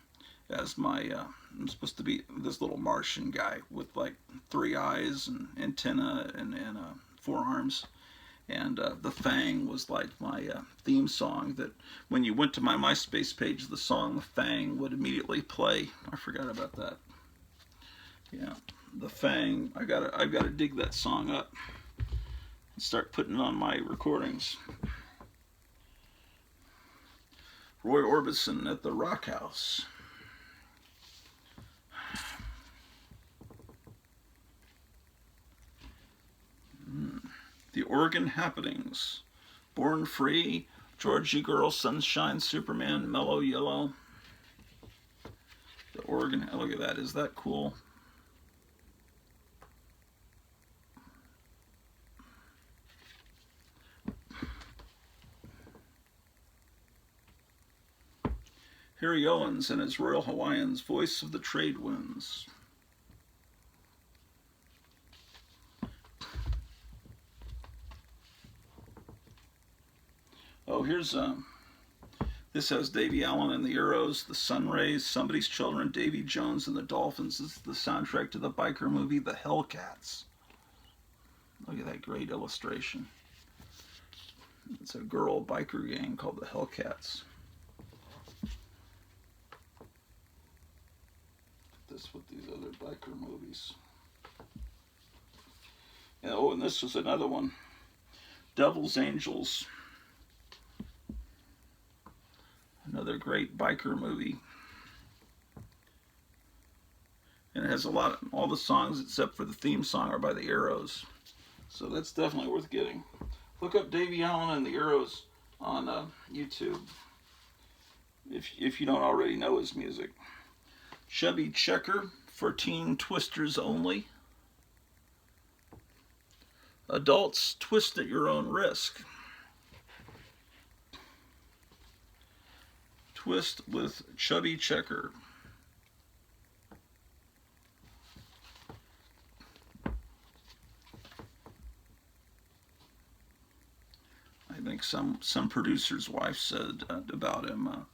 as my... I'm supposed to be this little Martian guy with like 3 eyes and antenna and 4 arms. And The Fang was like my theme song that when you went to my MySpace page, the song The Fang would immediately play. I forgot about that. Yeah, The Fang. I've got to dig that song up and start putting it on my recordings. Roy Orbison at the Rock House. Oregon Happenings. Born Free, Georgie Girl, Sunshine, Superman, Mellow Yellow. The Oregon, look at that, is that cool? Harry Owens and his Royal Hawaiians, Voice of the Trade Winds. Oh, here's this has Davy Allen and the Arrows, the Sunrays, Somebody's Children, Davy Jones and the Dolphins. This is the soundtrack to the biker movie The Hellcats. Look at that great illustration. It's a girl biker gang called the Hellcats. This with these other biker movies. Yeah, oh, and this was another one. Devil's Angels. Another great biker movie. And it has all the songs except for the theme song are by the Arrows. So that's definitely worth getting. Look up Davy Allen and the Arrows on YouTube. If you don't already know his music. Chubby Checker for teen twisters only. Adults, twist at your own risk. Twist with Chubby Checker. I think some producer's wife said about him,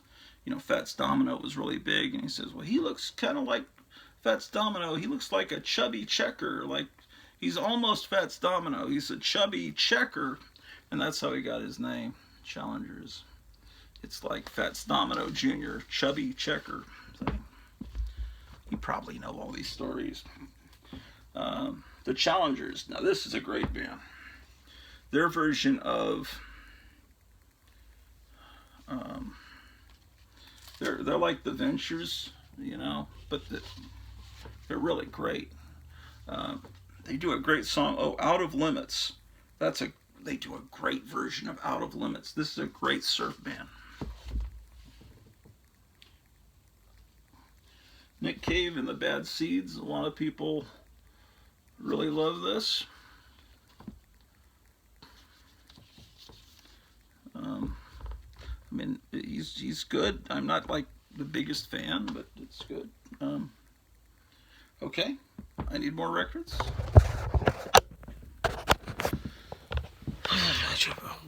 you know, Fats Domino was really big, and he says, well, he looks kind of like Fats Domino. He looks like a chubby checker, like he's almost Fats Domino. He's a chubby checker, and that's how he got his name, Challengers. It's like Fats Domino Jr., Chubby Checker. You probably know all these stories. The Challengers. Now, this is a great band. Their version of... they're like the Ventures, you know, but they're really great. They do a great song. Oh, Out of Limits. They do a great version of Out of Limits. This is a great surf band. Nick Cave and the Bad Seeds. A lot of people really love this. I mean, he's good. I'm not like the biggest fan, but it's good. Okay, I need more records.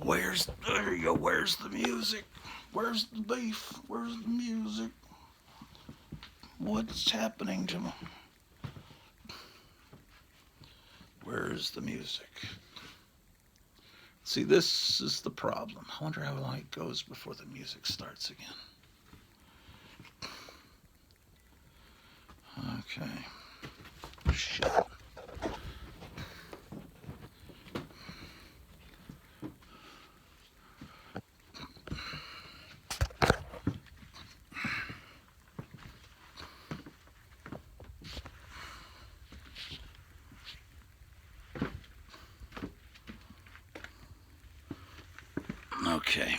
Where's the music? Where's the beef? Where's the music? What's happening to me? Where's the music? See, this is the problem. I wonder how long it goes before the music starts again. Okay. Shit. Okay.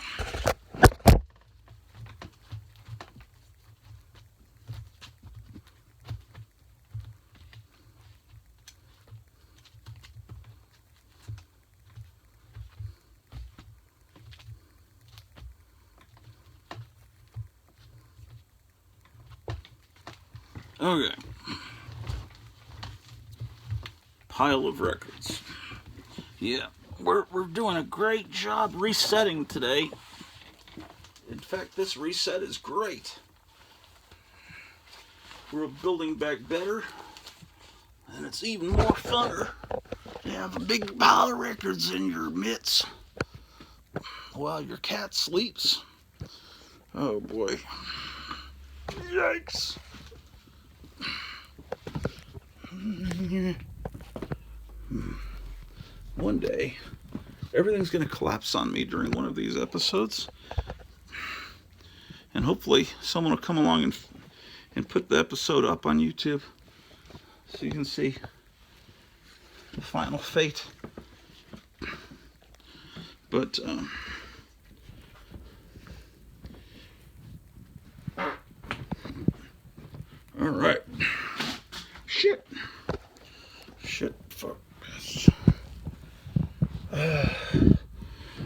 Okay. Pile of records. Yeah, we're doing a great job resetting today. In fact, this reset is great. We're building back better, and it's even more funner to have a big pile of records in your mitts while your cat sleeps. Oh boy. Yikes. One day, everything's going to collapse on me during one of these episodes. And hopefully someone will come along and put the episode up on YouTube so you can see the final fate. But all right. Shit. Fuck.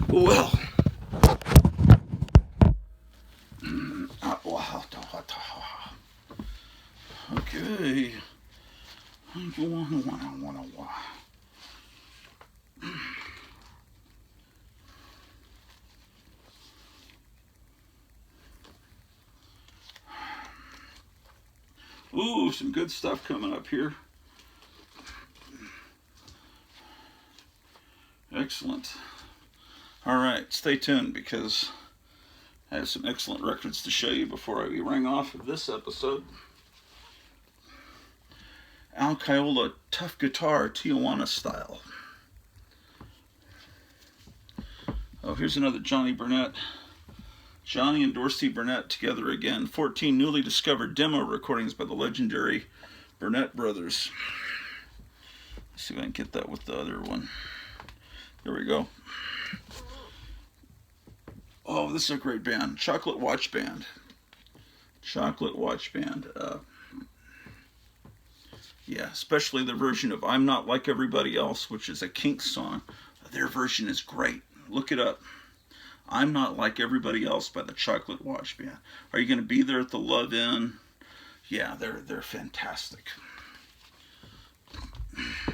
Well. Wow. Okay. Ooh, some good stuff coming up here. Excellent. All right, stay tuned because I have some excellent records to show you before we ring off of this episode. Al Caiola, Tough Guitar, Tijuana Style. Oh, here's another Johnny Burnett. Johnny and Dorsey Burnett together again. 14 newly discovered demo recordings by the legendary Burnett brothers. Let's see if I can get that with the other one. There we go. Oh, this is a great band. Chocolate Watch Band. Chocolate Watch Band. Yeah, especially the version of I'm Not Like Everybody Else, which is a Kinks song. Their version is great. Look it up. I'm Not Like Everybody Else by the Chocolate Watch Band. Are you going to be there at the Love Inn? Yeah, they're fantastic.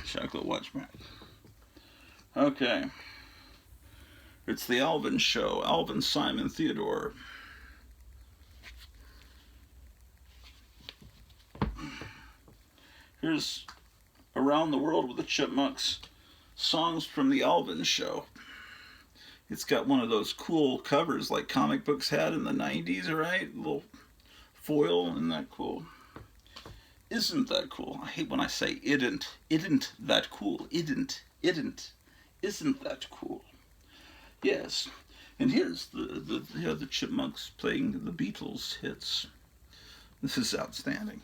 Chocolate Watch Band. Okay. It's the Alvin Show. Alvin, Simon, Theodore. Here's Around the World with the Chipmunks. Songs from the Alvin Show. It's got one of those cool covers like comic books had in the 90s, right? A little foil, isn't that cool? Isn't that cool? I hate when I say idn't. Idn't that cool? Idn't. Isn't that cool? Yes. And here's the Chipmunks playing the Beatles hits. This is outstanding.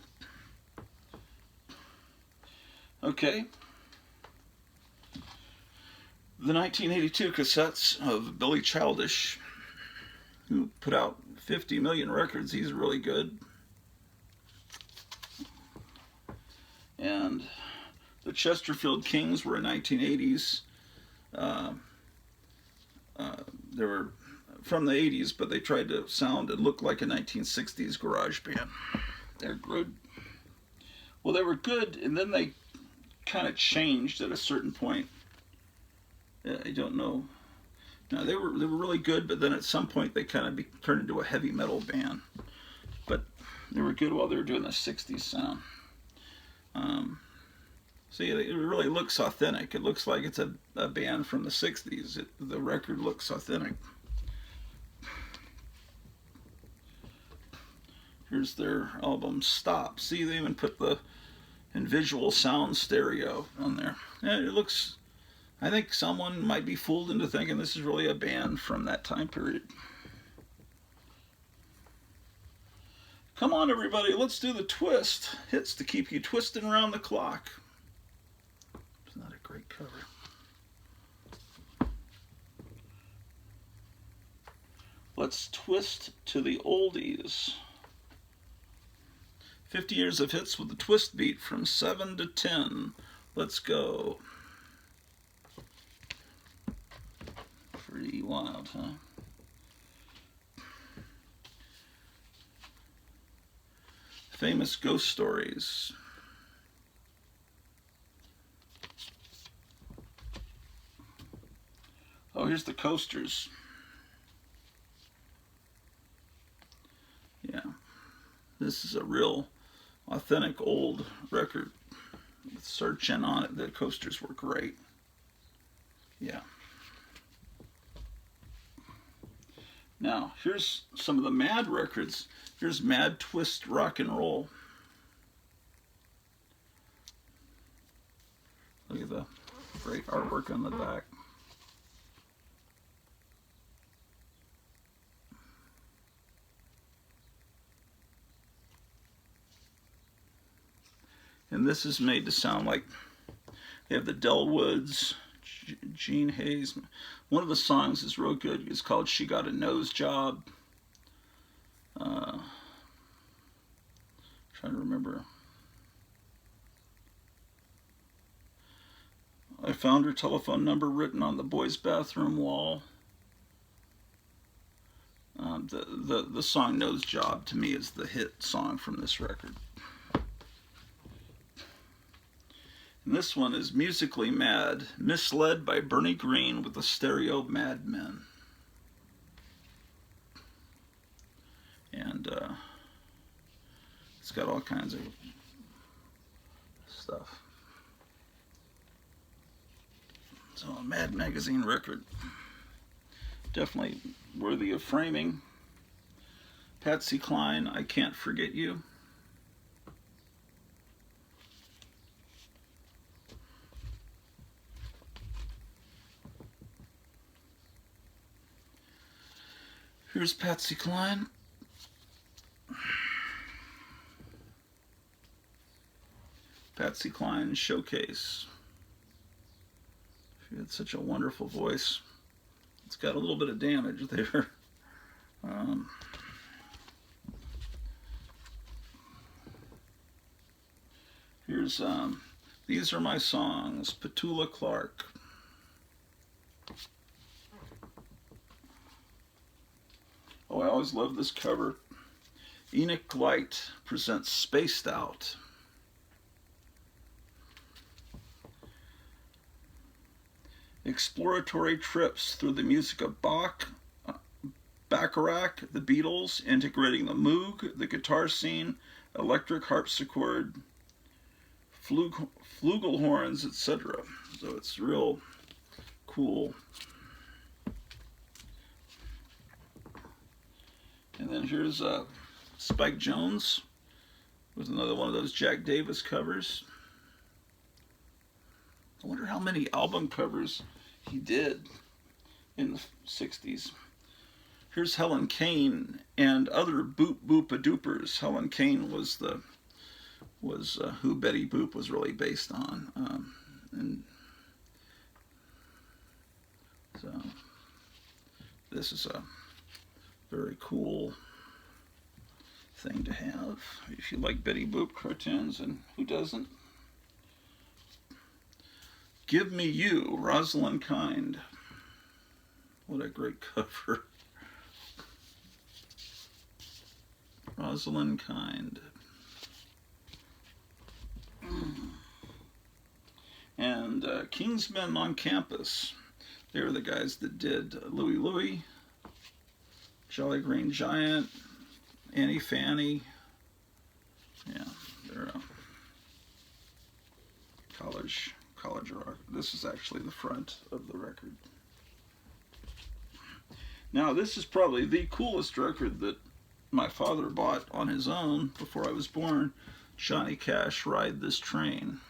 Okay. The 1982 cassettes of Billy Childish, who put out 50 million records. He's really good. And the Chesterfield Kings were in 1980s. They were from the 80s, but they tried to sound and look like a 1960s garage band. They're good. Well, they were good, and then they kind of changed at a certain point. I don't know. No, they were really good, but then at some point they kind of turned into a heavy metal band. But they were good while they were doing the 60s sound. So yeah, it really looks authentic. It looks like it's a band from the 60s. The record looks authentic. Here's their album Stop. See, they even put the visual sound stereo on there. And it looks, I think someone might be fooled into thinking this is really a band from that time period. Come on, everybody, let's do the twist. Hits to keep you twisting around the clock. It's not a great cover. Let's twist to the oldies. 50 years of hits with the twist beat from 7 to 10. Let's go. Pretty wild, huh? Famous ghost stories. Oh, here's the Coasters. Yeah. This is a real authentic old record with Searchin' on it. The Coasters were great. Yeah. Now, here's some of the Mad records. Here's Mad Twist Rock and Roll. Look at the great artwork on the back. And this is made to sound like they have the Delwoods, Gene Hayes. One of the songs is real good. It's called "She Got a Nose Job." Trying to remember. I found her telephone number written on the boys' bathroom wall. The song "Nose Job" to me is the hit song from this record. And this one is Musically Mad, misled by Bernie Green with the Stereo Madmen. And it's got all kinds of stuff. So a Mad Magazine record. Definitely worthy of framing. Patsy Cline, I Can't Forget You. Here's Patsy Cline. Patsy Cline Showcase. She had such a wonderful voice. It's got a little bit of damage there. Here's These Are My Songs, Petula Clark. Oh, I always love this cover. Enoch Light presents Spaced Out. Exploratory trips through the music of Bach, Bacharach, the Beatles, integrating the Moog, the guitar scene, electric harpsichord, flugelhorns, etc. So it's real cool. And then here's Spike Jones with another one of those Jack Davis covers. I wonder how many album covers he did in the 60s. Here's Helen Kane and other Boop Boopa Doopers. Helen Kane was who Betty Boop was really based on. And so this is a very cool thing to have if you like Betty Boop cartoons, and who doesn't? Give Me You, Rosalind Kind. What a great cover. Rosalind Kind. And Kingsmen on Campus. They were the guys that did Louie Louie, Jolly Green Giant, Annie Fanny. Yeah, they're college rock. This is actually the front of the record. Now, this is probably the coolest record that my father bought on his own before I was born. Johnny Cash, Ride This Train.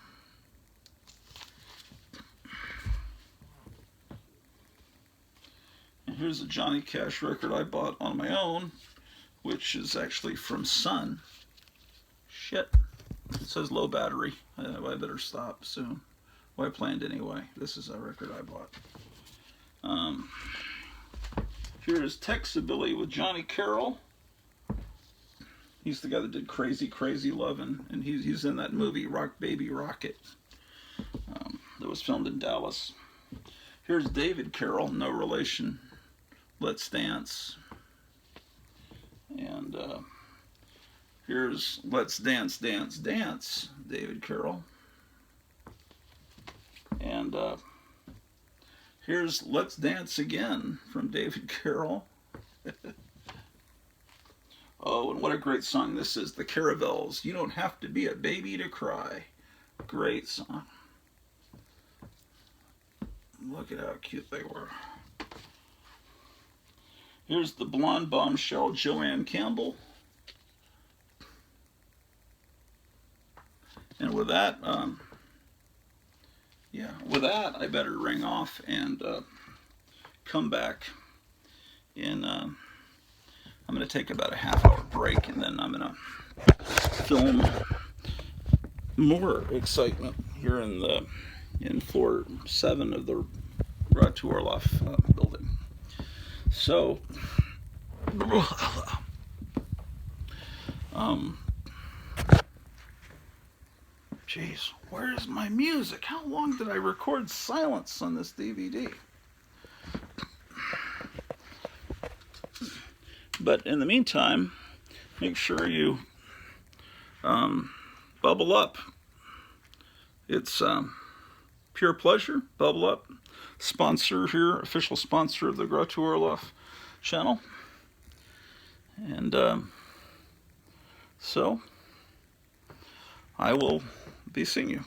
And here's a Johnny Cash record I bought on my own, which is actually from Sun. Shit. It says low battery. I better stop soon. Well, I planned anyway. This is a record I bought. Here is Texabilly with Johnny Carroll. He's the guy that did Crazy Crazy Lovin', and he's in that movie Rock Baby Rocket that was filmed in Dallas. Here's David Carroll, no relation, Let's Dance. And here's Let's Dance, Dance, Dance, David Carroll. And here's Let's Dance Again from David Carroll. Oh, and what a great song this is, The Caravels. You Don't Have to Be a Baby to Cry. Great song. Look at how cute they were. Here's the blonde bombshell, Joanne Campbell. And with that, I better ring off and come back in. I'm going to take about a half-hour break, and then I'm going to film more excitement here in floor 7 of the Gratu Orloff building. So, geez, where's my music? How long did I record silence on this DVD? But in the meantime, make sure you bubble up. It's pure pleasure. Bubble up. Sponsor here, official sponsor of the Gratu Orloff channel. And so I will be seeing you.